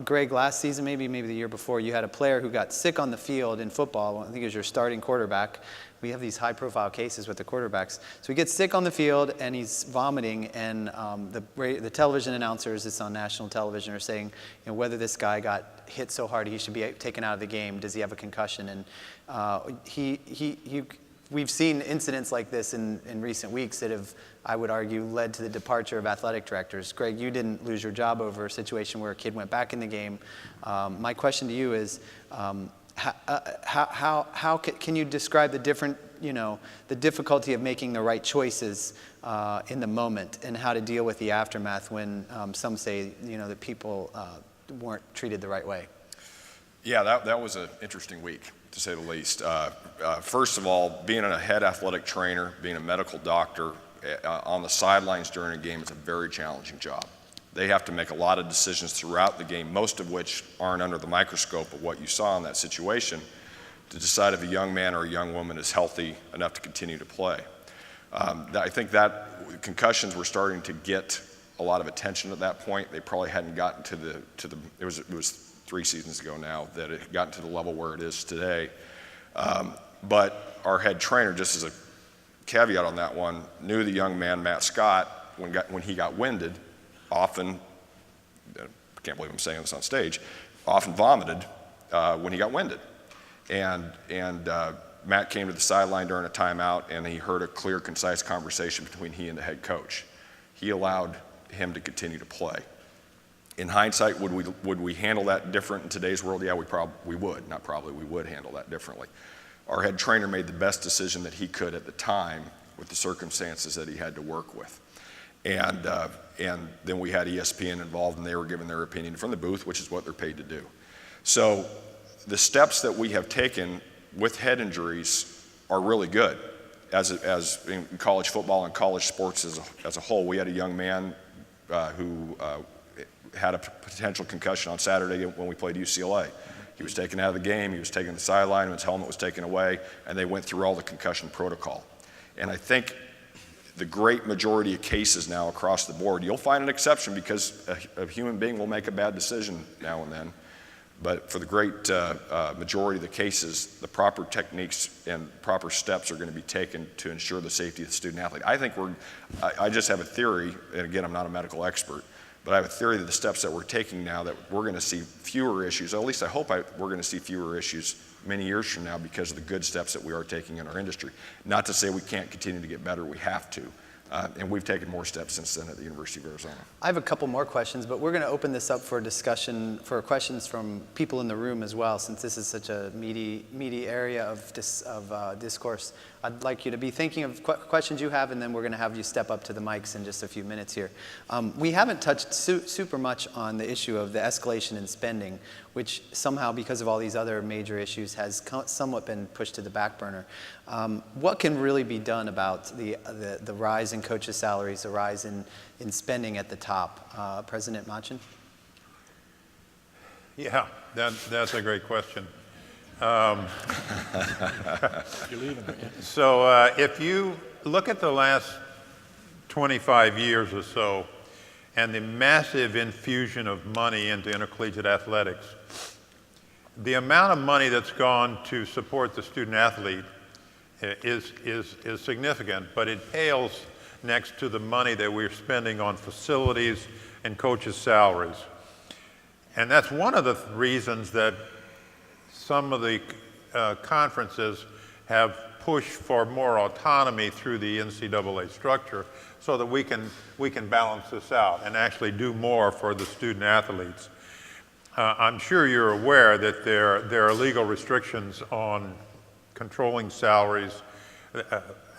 Speaker 1: Greg, last season, maybe the year before, you had a player who got sick on the field in football. I think it was your starting quarterback. We have these high-profile cases with the quarterbacks. So he gets sick on the field, and he's vomiting, and the television announcers, it's on national television, are saying, whether this guy got hit so hard he should be taken out of the game. Does he have a concussion? And we've seen incidents like this in recent weeks that have, I would argue, led to the departure of athletic directors. Greg, you didn't lose your job over a situation where a kid went back in the game. My question to you is, how can you describe the different, the difficulty of making the right choices in the moment, and how to deal with the aftermath when some say, that people weren't treated the right way?
Speaker 5: Yeah, that was an interesting week, to say the least. First of all, being a head athletic trainer, being a medical doctor on the sidelines during a game is a very challenging job. They have to make a lot of decisions throughout the game, most of which aren't under the microscope of what you saw in that situation, to decide if a young man or a young woman is healthy enough to continue to play. I think that concussions were starting to get a lot of attention at that point. They probably hadn't gotten to the it was 3 seasons ago now that it had gotten to the level where it is today. But our head trainer, just as a caveat on that one, knew the young man, Matt Scott, when he got winded, often, I can't believe I'm saying this on stage, often vomited when he got winded. And Matt came to the sideline during a timeout, and he heard a clear, concise conversation between he and the head coach. He allowed him to continue to play. In hindsight, would we handle that different in today's world? Yeah, we would. Not probably, we would handle that differently. Our head trainer made the best decision that he could at the time with the circumstances that he had to work with. And then we had ESPN involved, and they were giving their opinion from the booth, which is what they're paid to do. So the steps that we have taken with head injuries are really good. As in college football and college sports as a whole, we had a young man who had a potential concussion on Saturday when we played UCLA. He was taken out of the game, he was taken to the sideline, his helmet was taken away, and they went through all the concussion protocol. And I think the great majority of cases now across the board, you'll find an exception because a human being will make a bad decision now and then, but for the great majority of the cases, the proper techniques and proper steps are going to be taken to ensure the safety of the student athlete. I just have a theory, and again, I'm not a medical expert, but I have a theory that the steps that we're taking now, that we're going to see fewer issues, at least I hope we're going to see fewer issues many years from now because of the good steps that we are taking in our industry. Not to say we can't continue to get better, we have to. And we've taken more steps since then at the University of Arizona.
Speaker 1: I have a couple more questions, but we're going to open this up for discussion, for questions from people in the room as well, since this is such a meaty area of discourse. I'd like you to be thinking of questions you have, and then we're going to have you step up to the mics in just a few minutes here. We haven't touched super much on the issue of the escalation in spending, which somehow, because of all these other major issues, has somewhat been pushed to the back burner. What can really be done about the rise in coaches' salaries, the rise in spending at the top? President Machen?
Speaker 6: Yeah, that's a great question.
Speaker 3: You're leaving.
Speaker 6: So if you look at the last 25 years or so and the massive infusion of money into intercollegiate athletics, the amount of money that's gone to support the student athlete is significant, but it pales next to the money that we're spending on facilities and coaches' salaries. And that's one of the reasons that some of the conferences have pushed for more autonomy through the NCAA structure so that we can balance this out and actually do more for the student athletes. I'm sure you're aware that there are legal restrictions on controlling salaries,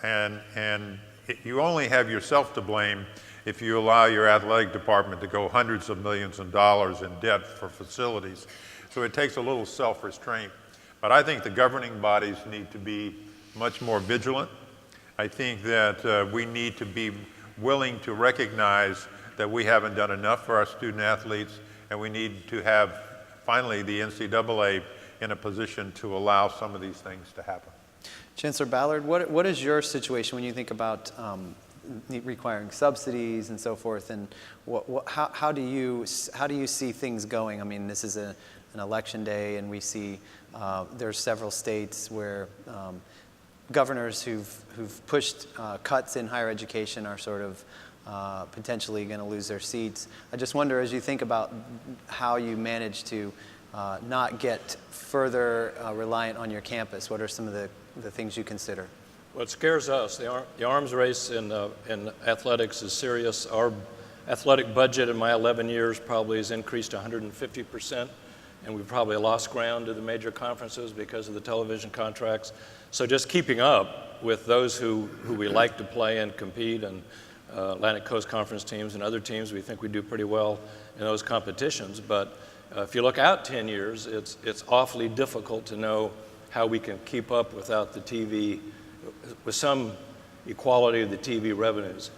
Speaker 6: and you only have yourself to blame if you allow your athletic department to go hundreds of millions of dollars in debt for facilities. So it takes a little self-restraint. But I think the governing bodies need to be much more vigilant. I think that we need to be willing to recognize that we haven't done enough for our student athletes, and we need to have, finally, the NCAA in a position to allow some of these things to happen.
Speaker 1: Chancellor Ballard, what is your situation when you think about requiring subsidies and so forth, and how do you see things going? I mean, this is an election day, and we see there's several states where governors who've pushed cuts in higher education are sort of potentially going to lose their seats. I just wonder, as you think about how you manage to not get further reliant on your campus, what are some of the things you consider?
Speaker 3: Well, it scares us. The arms race in athletics is serious. Our athletic budget in my 11 years probably has increased 150%, and we've probably lost ground to the major conferences because of the television contracts. So just keeping up with those who we like to play and compete, and Atlantic Coast Conference teams and other teams, we think we do pretty well in those competitions. But if you look out 10 years, it's awfully difficult to know how we can keep up without the TV, with some equality of the TV revenues.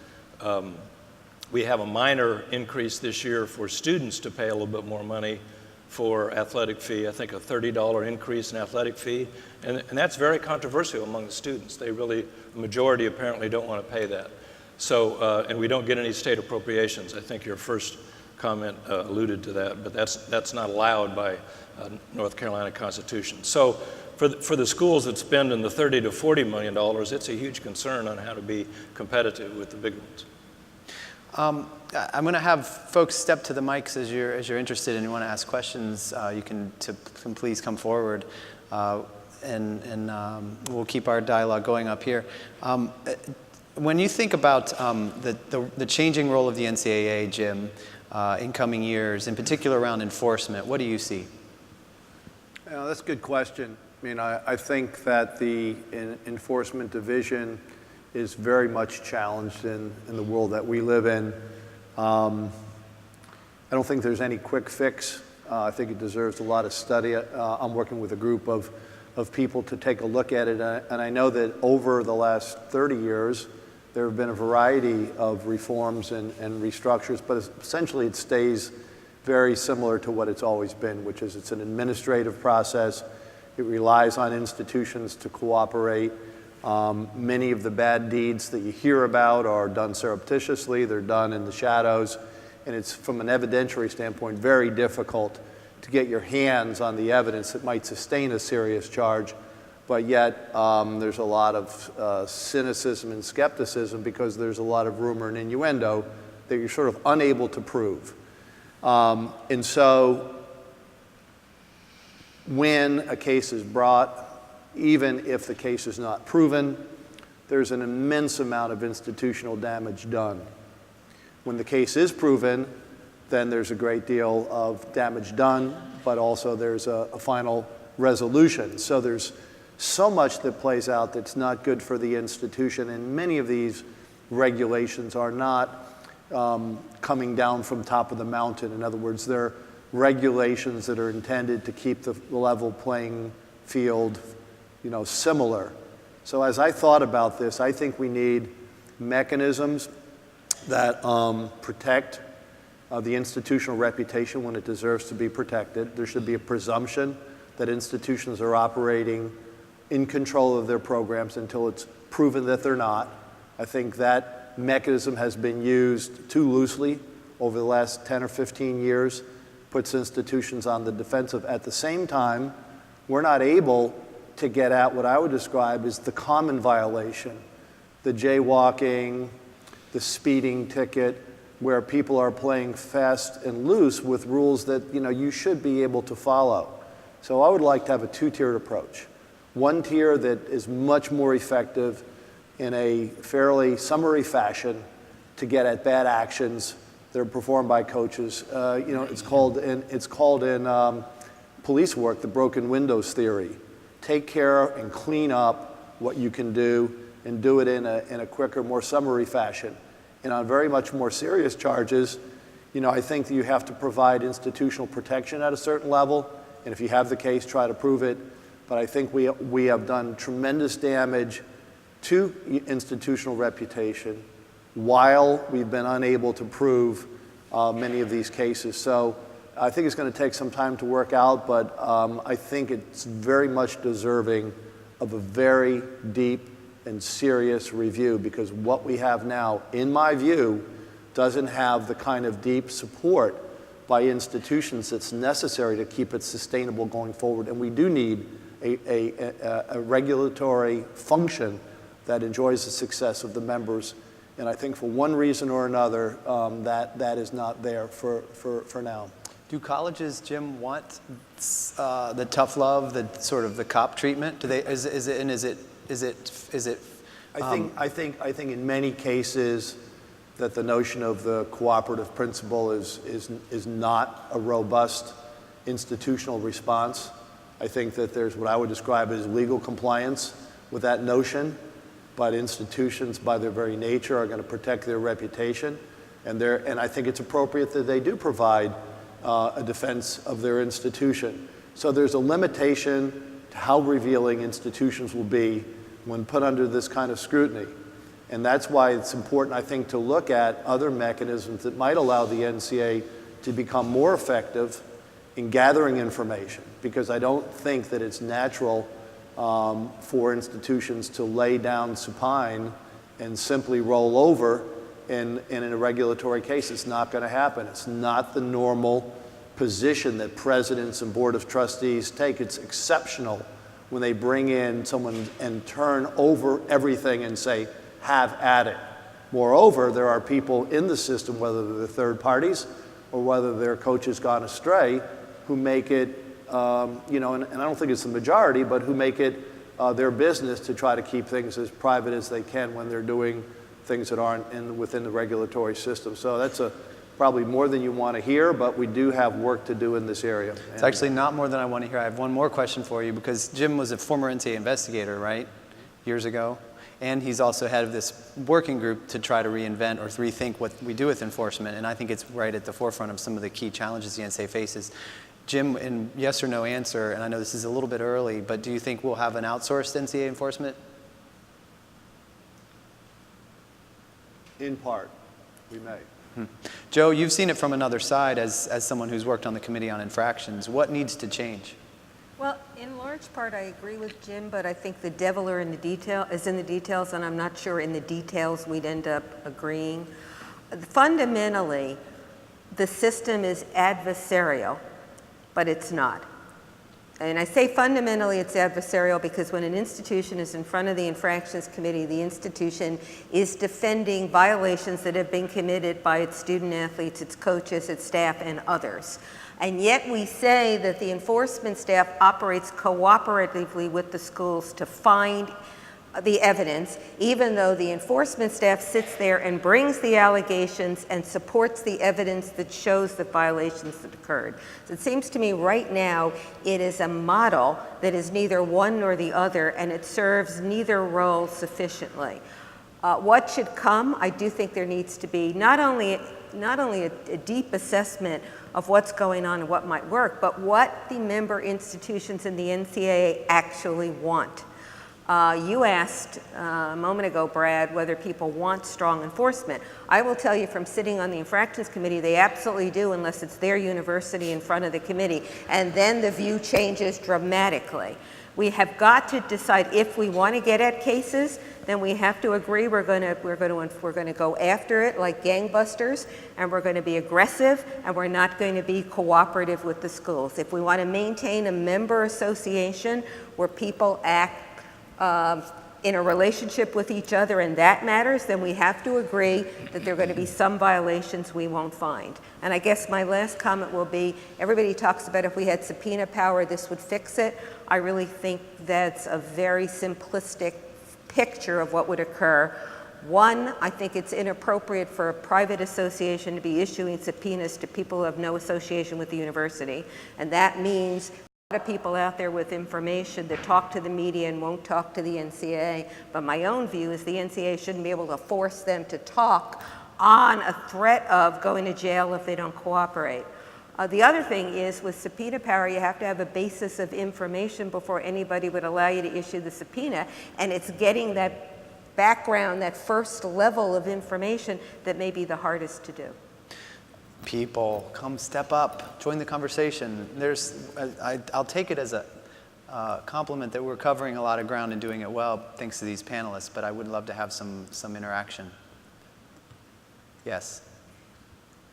Speaker 3: We have a minor increase this year for students to pay a little bit more money for athletic fee. I think a $30 increase in athletic fee, and that's very controversial among the students. They really, the majority apparently don't want to pay that. So, and we don't get any state appropriations. I think your first comment alluded to that, but that's not allowed by North Carolina Constitution. So for the schools that spend in the $30 to $40 million, it's a huge concern on how to be competitive with the big ones.
Speaker 1: I'm going to have folks step to the mics as you're interested and you want to ask questions. You can please come forward, and we'll keep our dialogue going up here. When you think about the changing role of the NCAA, Jim, in coming years, in particular around enforcement, what do you see?
Speaker 2: Yeah, that's a good question. I mean, I think that the enforcement division is very much challenged in the world that we live in. I don't think there's any quick fix. I think it deserves a lot of study. I'm working with a group of people to take a look at it, and I know that over the last 30 years, there have been a variety of reforms and restructures, but essentially it stays very similar to what it's always been, which is it's an administrative process. It relies on institutions to cooperate. Many of the bad deeds that you hear about are done surreptitiously. They're done in the shadows. And it's, from an evidentiary standpoint, very difficult to get your hands on the evidence that might sustain a serious charge. But yet, there's a lot of cynicism and skepticism because there's a lot of rumor and innuendo that you're sort of unable to prove. And so when a case is brought, even if the case is not proven, there's an immense amount of institutional damage done. When the case is proven, then there's a great deal of damage done, but also there's a final resolution. So there's so much that plays out that's not good for the institution, and many of these regulations are not coming down from top of the mountain. In other words, they're regulations that are intended to keep the level playing field, similar. So as I thought about this, I think we need mechanisms that protect the institutional reputation when it deserves to be protected. There should be a presumption that institutions are operating in control of their programs until it's proven that they're not. I think that mechanism has been used too loosely over the last 10 or 15 years, puts institutions on the defensive. At the same time, we're not able to get at what I would describe as the common violation, the jaywalking, the speeding ticket, where people are playing fast and loose with rules that you should be able to follow. So I would like to have a two-tiered approach. One tier that is much more effective in a fairly summary fashion to get at bad actions that are performed by coaches. It's called in police work the broken windows theory. Take care and clean up what you can do and do it in a quicker, more summary fashion. And on very much more serious charges, I think that you have to provide institutional protection at a certain level. And if you have the case, try to prove it. But I think we have done tremendous damage to institutional reputation while we've been unable to prove many of these cases. So I think it's going to take some time to work out, but I think it's very much deserving of a very deep and serious review, because what we have now, in my view, doesn't have the kind of deep support by institutions that's necessary to keep it sustainable going forward. And we do need a regulatory function that enjoys the success of the members. And I think for one reason or another, that is not there for now.
Speaker 1: Do colleges, Jim, want the tough love, the sort of the cop treatment? Do they? Is it?
Speaker 2: I think in many cases that the notion of the cooperative principle is not a robust institutional response. I think that there's what I would describe as legal compliance with that notion, but institutions by their very nature are going to protect their reputation, and I think it's appropriate that they do provide a defense of their institution. So there's a limitation how revealing institutions will be when put under this kind of scrutiny. And that's why it's important, I think, to look at other mechanisms that might allow the NCAA to become more effective in gathering information, because I don't think that it's natural for institutions to lay down supine and simply roll over in a regulatory case. It's not going to happen. It's not the normal position that presidents and board of trustees take. It's exceptional when they bring in someone and turn over everything and say, have at it. Moreover, there are people in the system, whether they're third parties or whether their coach has gone astray, who make it, and I don't think it's the majority, but who make it their business to try to keep things as private as they can when they're doing things that aren't within the regulatory system. So that's probably more than you want to hear, but we do have work to do in this area.
Speaker 1: It's actually not more than I want to hear. I have one more question for you, because Jim was a former NCAA investigator, right, years ago? And he's also head of this working group to try to reinvent or rethink what we do with enforcement. And I think it's right at the forefront of some of the key challenges the NCAA faces. Jim, in yes or no answer, and I know this is a little bit early, but do you think we'll have an outsourced NCAA enforcement?
Speaker 2: In part, we may.
Speaker 1: Joe, you've seen it from another side as someone who's worked on the Committee on Infractions. What needs to change?
Speaker 4: Well, in large part, I agree with Jim, but I think the devil is in the details, and I'm not sure in the details we'd end up agreeing. Fundamentally, the system is adversarial, but it's not. And I say fundamentally it's adversarial because when an institution is in front of the Infractions Committee, the institution is defending violations that have been committed by its student athletes, its coaches, its staff, and others. And yet we say that the enforcement staff operates cooperatively with the schools to find the evidence, even though the enforcement staff sits there and brings the allegations and supports the evidence that shows the violations that occurred. So it seems to me right now it is a model that is neither one nor the other, and it serves neither role sufficiently. What should come? I do think there needs to be not only a deep assessment of what's going on and what might work, but what the member institutions in the NCAA actually want. You asked a moment ago, Brad, whether people want strong enforcement. I will tell you from sitting on the Infractions Committee, they absolutely do, unless it's their university in front of the committee, and then the view changes dramatically. We have got to decide if we want to get at cases, then we have to agree we're going to go after it like gangbusters, and we're going to be aggressive, and we're not going to be cooperative with the schools. If we want to maintain a member association where people act in a relationship with each other and that matters, then we have to agree that there are going to be some violations we won't find. And I guess my last comment will be, everybody talks about if we had subpoena power, this would fix it. I really think that's a very simplistic picture of what would occur. One, I think it's inappropriate for a private association to be issuing subpoenas to people who have no association with the university. And that means a lot of people out there with information that talk to the media and won't talk to the NCAA. But my own view is the NCAA shouldn't be able to force them to talk on a threat of going to jail if they don't cooperate. The other thing is, with subpoena power, you have to have a basis of information before anybody would allow you to issue the subpoena, and it's getting that background, that first level of information that may be the hardest to do.
Speaker 1: People, come step up, join the conversation. I'll take it as a compliment that we're covering a lot of ground and doing it well thanks to these panelists, but I would love to have some interaction. Yes.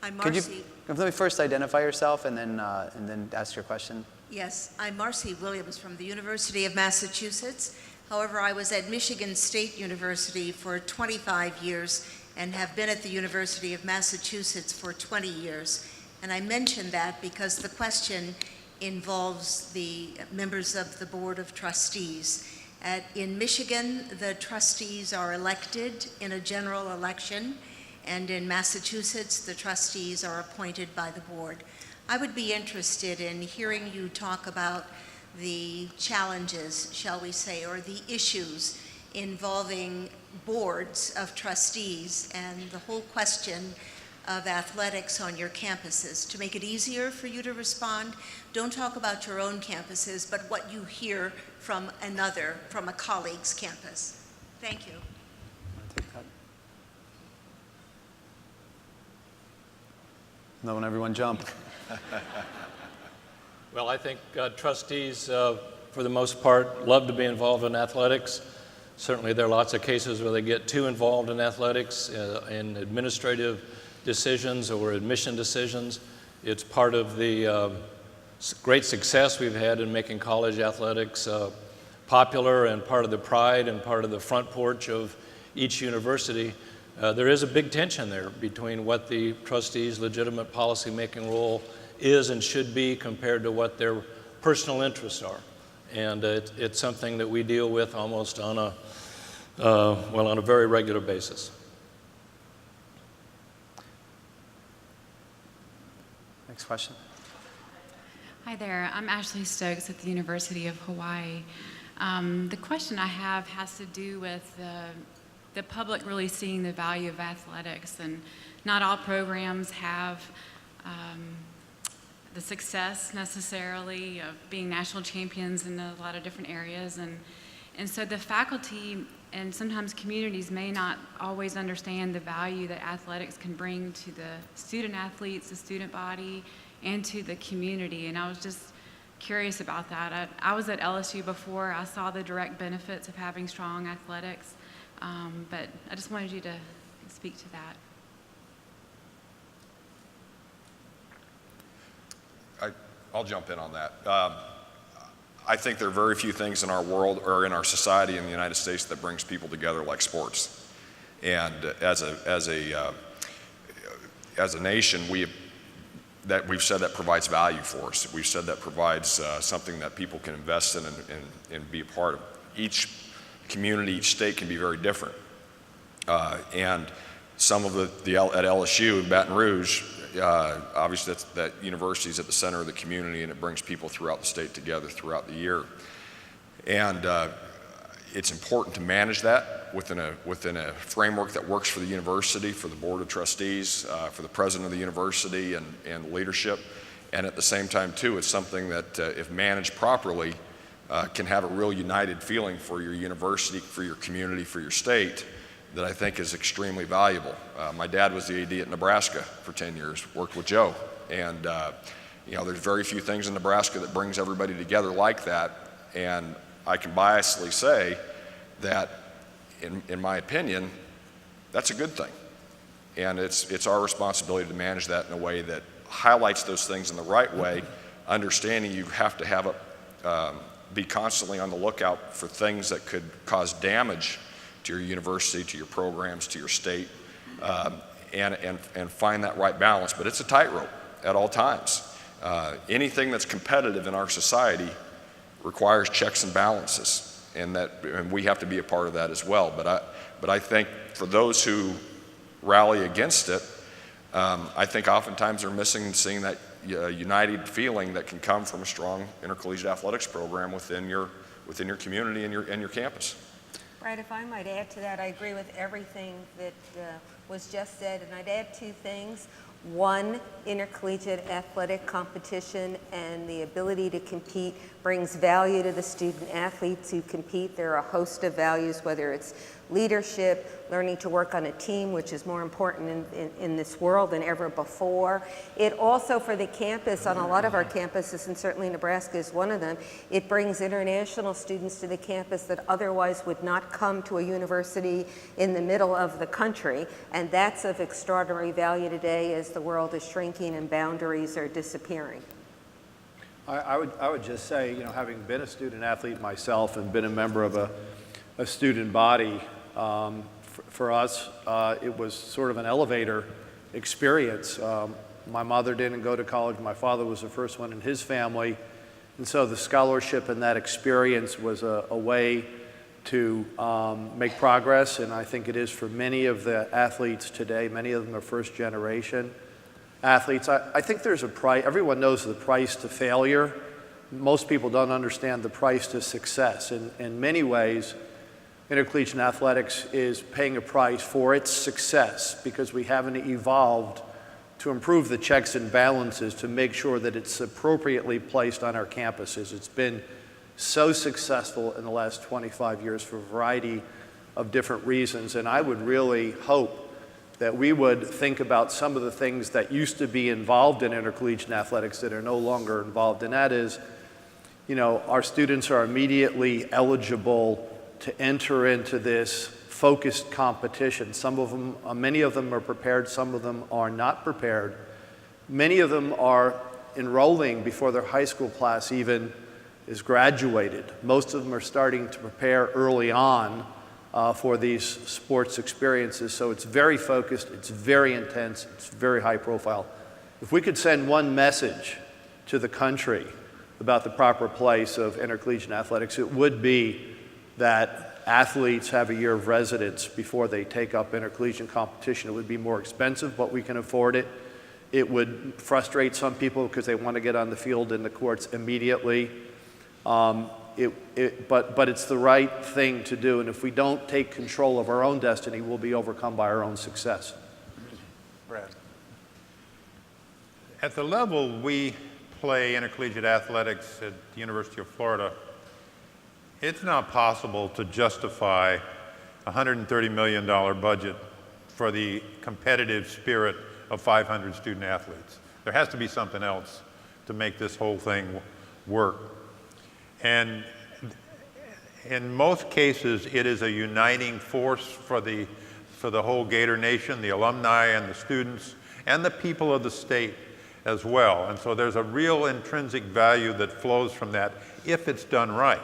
Speaker 7: I'm Marcy.
Speaker 1: Let me first identify yourself and then ask your question.
Speaker 7: Yes, I'm Marcy Williams from the University of Massachusetts. However, I was at Michigan State University for 25 years and have been at the University of Massachusetts for 20 years. And I mention that because the question involves the members of the Board of Trustees. In Michigan, the trustees are elected in a general election, and in Massachusetts, the trustees are appointed by the board. I would be interested in hearing you talk about the challenges, shall we say, or the issues involving boards of trustees and the whole question of athletics on your campuses. To make it easier for you to respond, don't talk about your own campuses, but what you hear from from a colleague's campus. Thank you.
Speaker 1: No one, everyone jump.
Speaker 3: Well, I think trustees, for the most part, love to be involved in athletics. Certainly, there are lots of cases where they get too involved in athletics, in administrative decisions or admission decisions. It's part of the great success we've had in making college athletics popular, and part of the pride and part of the front porch of each university. There is a big tension there between what the trustees' legitimate policy-making role is and should be compared to what their personal interests are. And it's something that we deal with almost on a very regular basis.
Speaker 1: Next question.
Speaker 8: Hi there, I'm Ashley Stokes at the University of Hawaii. The question I have has to do with the public really seeing the value of athletics, and not all programs have the success necessarily of being national champions in a lot of different areas, and so the faculty and sometimes communities may not always understand the value that athletics can bring to the student athletes, the student body, and to the community. And I was just curious about that. I was at LSU before. I saw the direct benefits of having strong athletics, but I just wanted you to speak to that.
Speaker 5: I'll jump in on that. I think there are very few things in our world or in our society in the United States that brings people together like sports. And as a nation, we've said that provides value for us. We've said that provides something that people can invest in and be a part of. Each community, each state can be very different. And some of at LSU in Baton Rouge, obviously that university is at the center of the community, and it brings people throughout the state together throughout the year. And it's important to manage that within a framework that works for the university, for the board of trustees, for the president of the university and leadership. And at the same time too, it's something that if managed properly, can have a real united feeling for your university, for your community, for your state, that I think is extremely valuable. My dad was the AD at Nebraska for 10 years, worked with Joe. And there's very few things in Nebraska that brings everybody together like that. And I can biasly say that, in my opinion, that's a good thing. And it's our responsibility to manage that in a way that highlights those things in the right way, understanding you have to have be constantly on the lookout for things that could cause damage to your university, to your programs, to your state, and find that right balance. But it's a tightrope at all times. Anything that's competitive in our society requires checks and balances, and we have to be a part of that as well. But I think for those who rally against it, I think oftentimes they're missing seeing that united feeling that can come from a strong intercollegiate athletics program within your community and your campus.
Speaker 4: Right, if I might add to that, I agree with everything that was just said, and I'd add two things. One, intercollegiate athletic competition and the ability to compete brings value to the student athletes who compete. There are a host of values, whether it's leadership, learning to work on a team, which is more important in this world than ever before. It also, for the campus, on a lot of our campuses, and certainly Nebraska is one of them, it brings international students to the campus that otherwise would not come to a university in the middle of the country, and that's of extraordinary value today as the world is shrinking and boundaries are disappearing.
Speaker 2: I would just say, having been a student athlete myself and been a member of a student body, for us, it was sort of an elevator experience. My mother didn't go to college. My father was the first one in his family. And so the scholarship and that experience was a way to make progress. And I think it is for many of the athletes today. Many of them are first generation athletes. I think there's a price. Everyone knows the price to failure. Most people don't understand the price to success. In many ways, intercollegiate athletics is paying a price for its success because we haven't evolved to improve the checks and balances to make sure that it's appropriately placed on our campuses. It's been so successful in the last 25 years for a variety of different reasons, and I would really hope that we would think about some of the things that used to be involved in intercollegiate athletics that are no longer involved, and that is, you know, our students are immediately eligible to enter into this focused competition. Some of them, many of them are prepared, some of them are not prepared. Many of them are enrolling before their high school class even is graduated. Most of them are starting to prepare early on for these sports experiences. So it's very focused, it's very intense, it's very high profile. If we could send one message to the country about the proper place of intercollegiate athletics, it would be that athletes have a year of residence before they take up intercollegiate competition. It would be more expensive, but we can afford it. It would frustrate some people because they want to get on the field and the courts immediately. But it's the right thing to do, and if we don't take control of our own destiny, we'll be overcome by our own success.
Speaker 6: Brad. At the level we play intercollegiate athletics at the University of Florida, it's not possible to justify a $130 million budget for the competitive spirit of 500 student athletes. There has to be something else to make this whole thing work. And in most cases, it is a uniting force for the whole Gator Nation, the alumni and the students, and the people of the state as well. And so there's a real intrinsic value that flows from that if it's done right.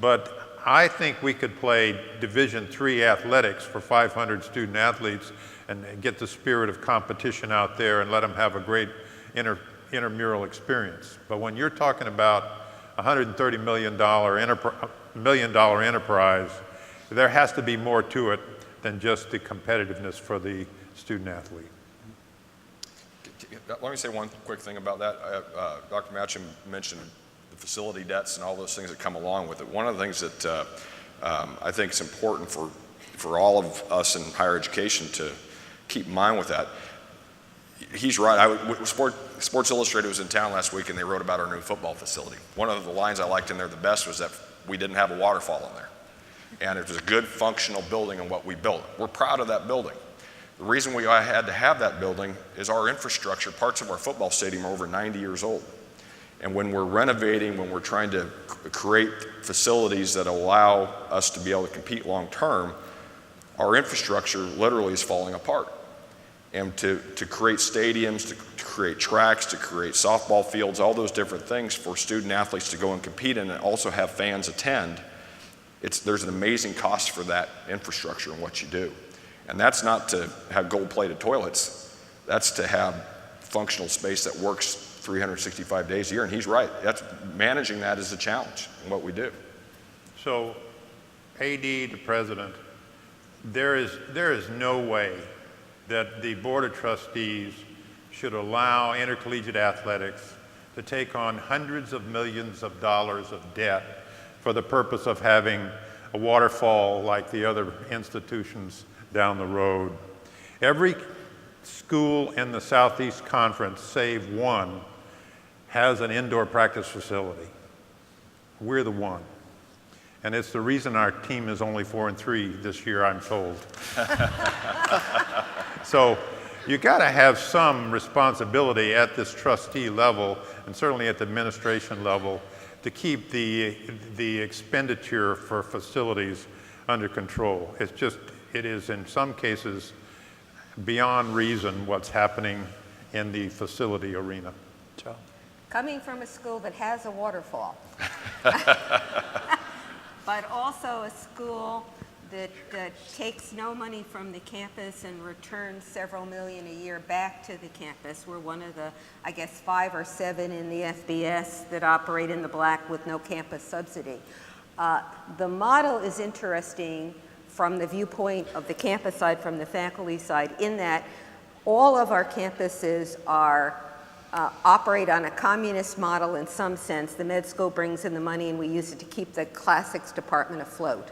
Speaker 6: But I think we could play Division III athletics for 500 student athletes and get the spirit of competition out there and let them have a great intramural experience. But when you're talking about $130 million enterprise, there has to be more to it than just the competitiveness for the student athlete.
Speaker 5: Let me say one quick thing about that. Dr. Machen mentioned the facility debts and all those things that come along with it. One of the things that I think is important for all of us in higher education to keep in mind with that, he's right. Sports Illustrated was in town last week and they wrote about our new football facility. One of the lines I liked in there the best was that we didn't have a waterfall in there. And it was a good functional building in what we built. We're proud of that building. The reason we had to have that building is our infrastructure, parts of our football stadium are over 90 years old. And when we're renovating, when we're trying to create facilities that allow us to be able to compete long term, our infrastructure literally is falling apart. And to create stadiums, to create tracks, to create softball fields, all those different things for student athletes to go and compete in and also have fans attend, there's an amazing cost for that infrastructure and what you do. And that's not to have gold-plated toilets. That's to have functional space that works 365 days a year. And he's right. Managing that is a challenge in what we do.
Speaker 6: So, AD to President, there is no way that the Board of Trustees should allow intercollegiate athletics to take on hundreds of millions of dollars of debt for the purpose of having a waterfall like the other institutions down the road. Every school in the Southeast Conference, save one, has an indoor practice facility. We're the one. And it's the reason our team is only 4-3 this year, I'm told. So you gotta have some responsibility at this trustee level, and certainly at the administration level, to keep the expenditure for facilities under control. It is in some cases beyond reason what's happening in the facility arena.
Speaker 1: Joe.
Speaker 4: Coming from a school that has a waterfall, but also a school that takes no money from the campus and returns several million a year back to the campus. We're one of the, I guess, 5 or 7 in the FBS that operate in the black with no campus subsidy. The model is interesting from the viewpoint of the campus side, from the faculty side, in that all of our campuses operate on a communist model in some sense. The med school brings in the money and we use it to keep the classics department afloat.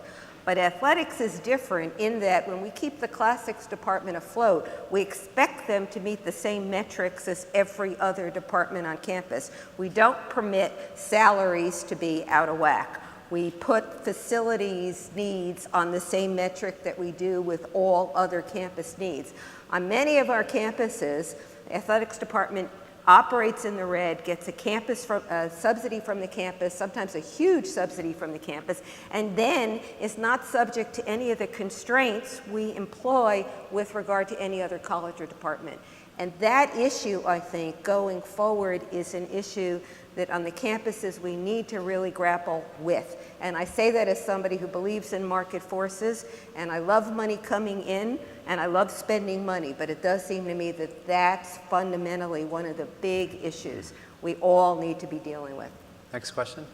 Speaker 4: But athletics is different in that when we keep the classics department afloat, we expect them to meet the same metrics as every other department on campus. We don't permit salaries to be out of whack. We put facilities needs on the same metric that we do with all other campus needs. On many of our campuses, the athletics department operates in the red, gets a subsidy from the campus, sometimes a huge subsidy from the campus, and then is not subject to any of the constraints we employ with regard to any other college or department. And that issue, I think, going forward is an issue that on the campuses we need to really grapple with. And I say that as somebody who believes in market forces, and I love money coming in, and I love spending money, but it does seem to me that that's fundamentally one of the big issues we all need to be dealing with.
Speaker 1: Next question.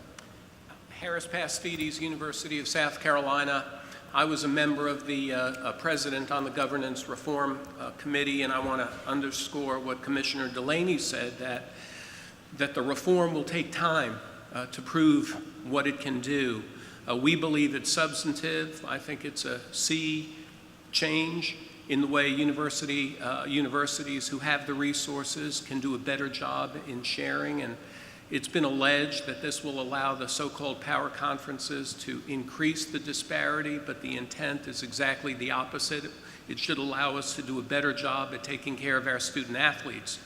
Speaker 9: Harris Pastides, University of South Carolina. I was a member of the president on the Governance Reform Committee, and I want to underscore what Commissioner Delany said, that the reform will take time to prove what it can do. We believe it's substantive. I think it's a sea change in the way universities who have the resources can do a better job in sharing. And it's been alleged that this will allow the so-called power conferences to increase the disparity, but the intent is exactly the opposite. It should allow us to do a better job at taking care of our student athletes.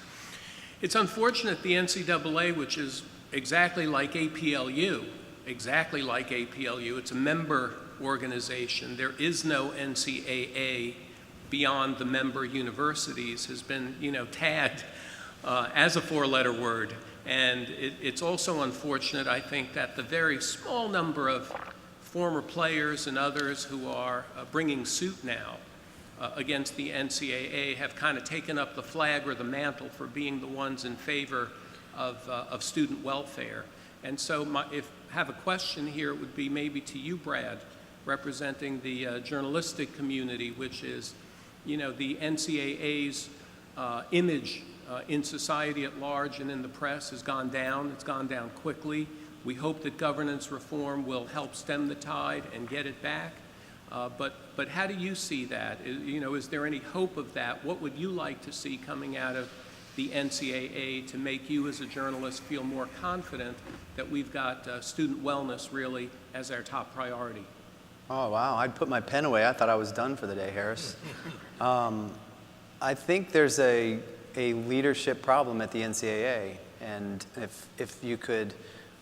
Speaker 9: It's unfortunate the NCAA, which is exactly like APLU, it's a member organization. There is no NCAA beyond the member universities, has been, tagged as a four-letter word. And it's also unfortunate, I think, that the very small number of former players and others who are bringing suit now against the NCAA have kind of taken up the flag or the mantle for being the ones in favor of student welfare. And so if I have a question here, it would be maybe to you, Brad, representing the journalistic community, which is, the NCAA's image in society at large and in the press has gone down. It's gone down quickly. We hope that governance reform will help stem the tide and get it back. But how do you see that? Is there any hope of that? What would you like to see coming out of the NCAA to make you as a journalist feel more confident that we've got student wellness really as our top priority?
Speaker 1: Oh, wow. I'd put my pen away. I thought I was done for the day, Harris. I think there's a leadership problem at the NCAA, and if you could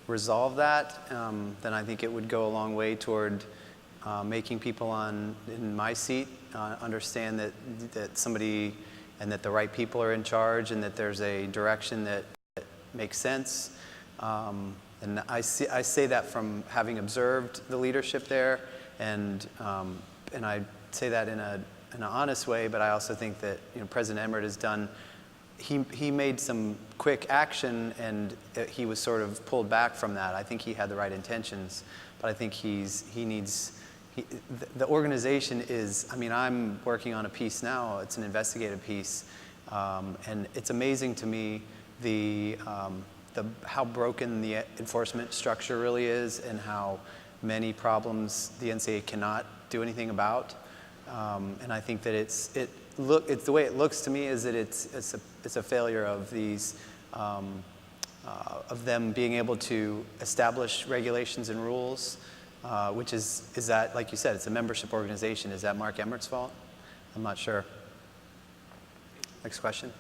Speaker 1: resolve that, then I think it would go a long way toward making people in my seat understand that somebody and that the right people are in charge and that there's a direction that makes sense. And I say that from having observed the leadership there, and I say that in an honest way, but I also think that President Emmert has done. He made some quick action, and he was sort of pulled back from that. I think he had the right intentions, but I think the organization is, I'm working on a piece now. It's an investigative piece, and it's amazing to me how broken the enforcement structure really is, and how many problems the NCAA cannot do anything about. And I think that it's the way it looks to me is that it's a failure of these of them being able to establish regulations and rules, which is that, like you said, it's a membership organization. Is that Mark Emmert's fault? I'm not sure. Next question.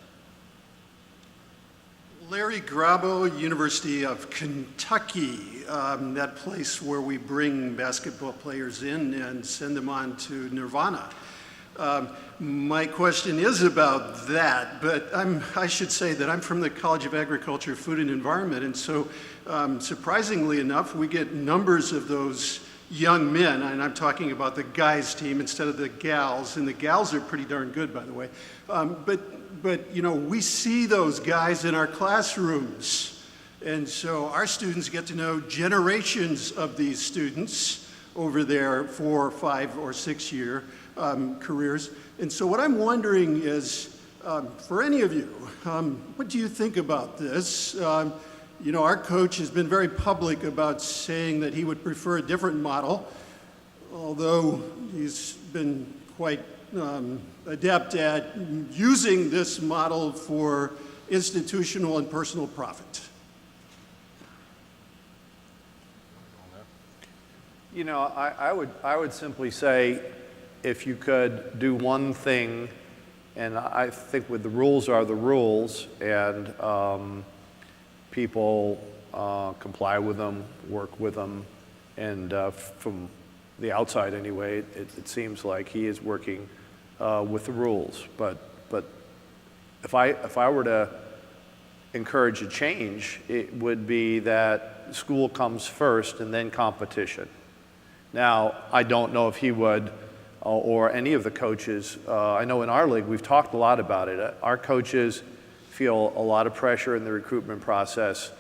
Speaker 10: Larry Grabo, University of Kentucky, that place where we bring basketball players in and send them on to Nirvana. My question is about that, but I should say that I'm from the College of Agriculture, Food and Environment, and so surprisingly enough, we get numbers of those young men, and I'm talking about the guys team instead of the gals, and the gals are pretty darn good, by the way. But we see those guys in our classrooms, and so our students get to know generations of these students over their 4, 5, or 6 year careers. And so what I'm wondering is, for any of you, what do you think about this? Our coach has been very public about saying that he would prefer a different model. although he's been quite adept at using this model for institutional and personal profit.
Speaker 2: You know, I would simply say, if you could do one thing, and I think with the rules are the rules, and people comply with them, work with them, and from the outside anyway, it seems like he is working with the rules. But if I were to encourage a change, it would be that school comes first and then competition. Now, I don't know if he would, or any of the coaches. I know in our league, we've talked a lot about it. Our coaches feel a lot of pressure in the recruitment process,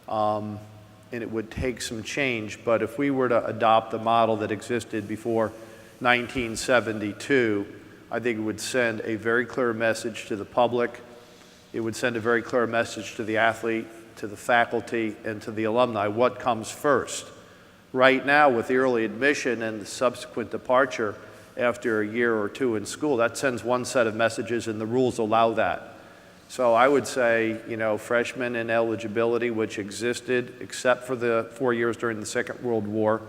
Speaker 2: and it would take some change. But if we were to adopt the model that existed before 1972, I think it would send a very clear message to the public. It would send a very clear message to the athlete, to the faculty, and to the alumni. What comes first? Right now, with the early admission and the subsequent departure after a year or two in school, that sends one set of messages, and the rules allow that. So I would say, you know, freshman ineligibility, which existed except for the 4 years during the Second World War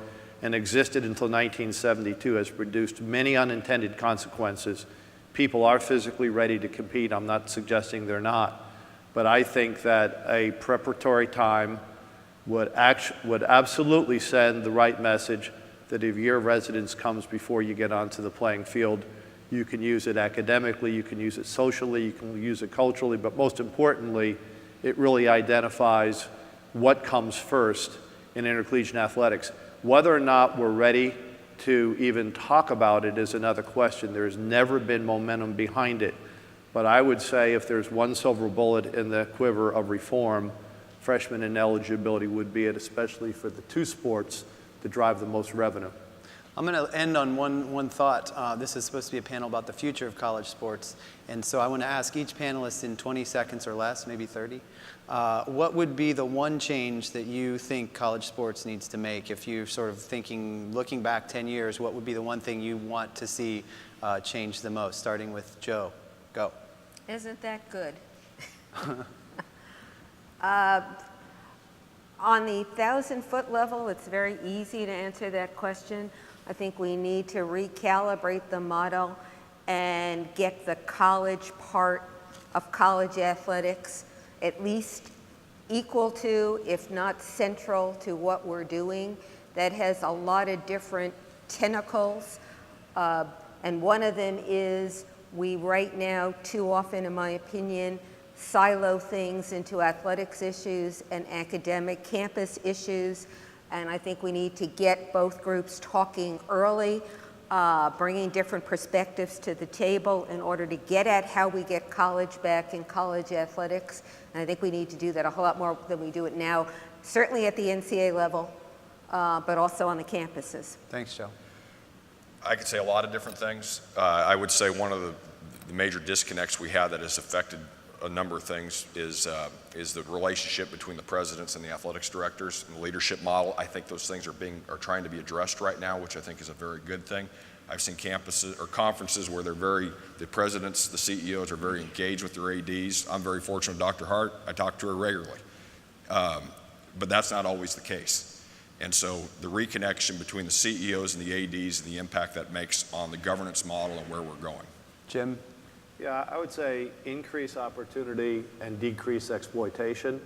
Speaker 2: and existed until 1972, has produced many unintended consequences. People are physically ready to compete. I'm not suggesting they're not. But I think that a preparatory time would absolutely send the right message that if your residence comes before you get onto the playing field, you can use it academically, you can use it socially, you can use it culturally, but most importantly, it really identifies what comes first in intercollegiate athletics. Whether or not we're ready to even talk about it is another question. There's never been momentum behind it. But I would say if there's one silver bullet in the quiver of reform, freshman ineligibility would be it, especially for the two sports that drive the most revenue.
Speaker 1: I'm going to end on one thought. This is supposed to be a panel about the future of college sports. And so I want to ask each panelist in 20 seconds or less, maybe 30, what would be the one change that you think college sports needs to make? If you're sort of thinking, looking back 10 years, what would be the one thing you want to see change the most? Starting with Joe. Go.
Speaker 4: Isn't that good? On the 1,000-foot level, it's very easy to answer that question. I think we need to recalibrate the model and get the college part of college athletics at least equal to, if not central to what we're doing. That has a lot of different tentacles. And one of them is we right now, too often in my opinion, silo things into athletics issues and academic campus issues. And I think we need to get both groups talking early, bringing different perspectives to the table in order to get at how we get college back in college athletics. And I think we need to do that a whole lot more than we do it now, certainly at the NCAA level, but also on the campuses.
Speaker 1: Thanks, Joe.
Speaker 5: I could say a lot of different things. I would say one of the major disconnects we have that has affected a number of things is the relationship between the presidents and the athletics directors and the leadership model. I think those things are trying to be addressed right now, which I think is a very good thing. I've seen campuses or conferences where the presidents, the CEOs are very engaged with their ADs. I'm very fortunate with Dr. Hart. I talk to her regularly. But that's not always the case. And so the reconnection between the CEOs and the ADs and the impact that makes on the governance model and where we're going.
Speaker 1: Jim?
Speaker 2: Yeah, I would say increase opportunity and decrease exploitation.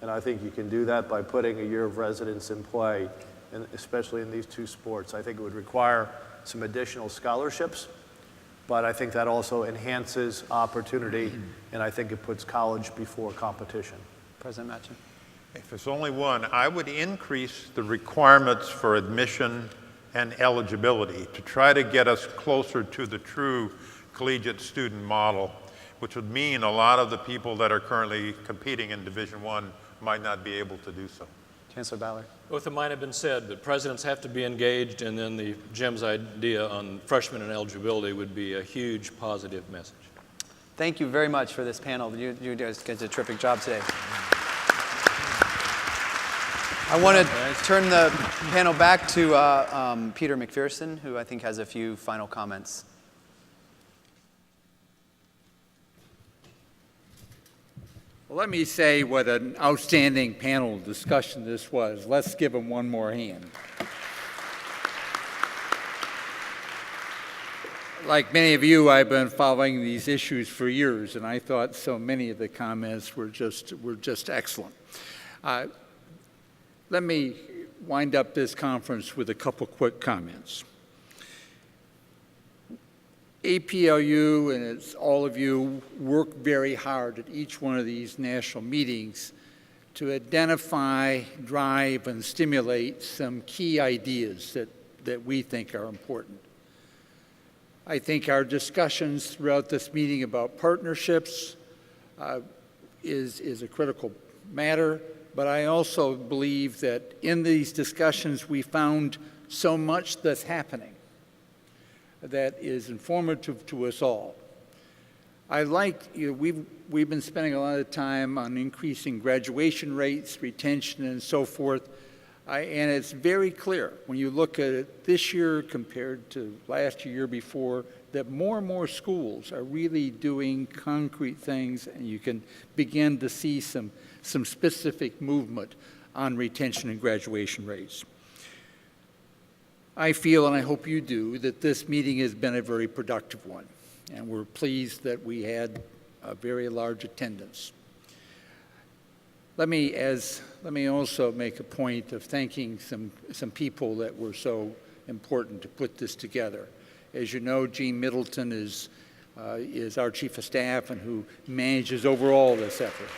Speaker 2: And I think you can do that by putting a year of residence in play, and especially in these two sports. I think it would require some additional scholarships, but I think that also enhances opportunity, and I think it puts college before competition.
Speaker 1: President Machen?
Speaker 6: If there's only one, I would increase the requirements for admission and eligibility to try to get us closer to the true collegiate student model, which would mean a lot of the people that are currently competing in Division I might not be able to do so.
Speaker 1: Chancellor Ballard?
Speaker 3: Both of mine have been said, but presidents have to be engaged, and then Jim's idea on freshmen and eligibility would be a huge positive message.
Speaker 1: Thank you very much for this panel. You guys did a terrific job today. I want to turn the panel back to Peter McPherson, who I think has a few final comments.
Speaker 11: Well, let me say what an outstanding panel discussion this was. Let's give them one more hand. Like many of you, I've been following these issues for years, and I thought so many of the comments were just excellent. Let me wind up this conference with a couple quick comments. APLU and all of you work very hard at each one of these national meetings to identify, drive, and stimulate some key ideas that we think are important. I think our discussions throughout this meeting about partnerships is a critical matter, but I also believe that in these discussions we found so much that's happening that is informative to us all. I like, we've been spending a lot of time on increasing graduation rates, retention, and so forth. And it's very clear when you look at it this year compared to last year before that more and more schools are really doing concrete things, and you can begin to see some specific movement on retention and graduation rates. I feel, and I hope you do, that this meeting has been a very productive one, and we're pleased that we had a very large attendance. Let me also make a point of thanking some people that were so important to put this together. As you know, Gene Middleton is our Chief of Staff and who manages overall this effort.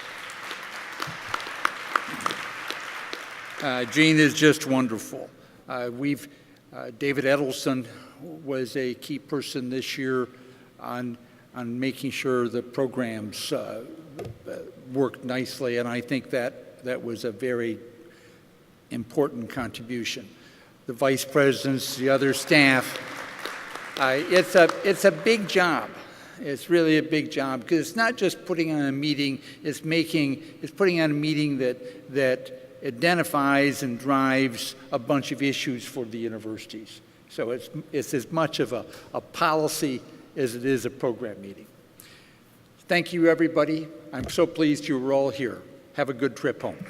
Speaker 11: Gene is just wonderful. David Edelson was a key person this year on making sure the programs worked nicely, and I think that was a very important contribution. The vice presidents, the other staff, it's a big job. It's really a big job because it's not just putting on a meeting, it's putting on a meeting that identifies and drives a bunch of issues for the universities. So it's as much of a policy as it is a program meeting. Thank you, everybody. I'm so pleased you were all here. Have a good trip home.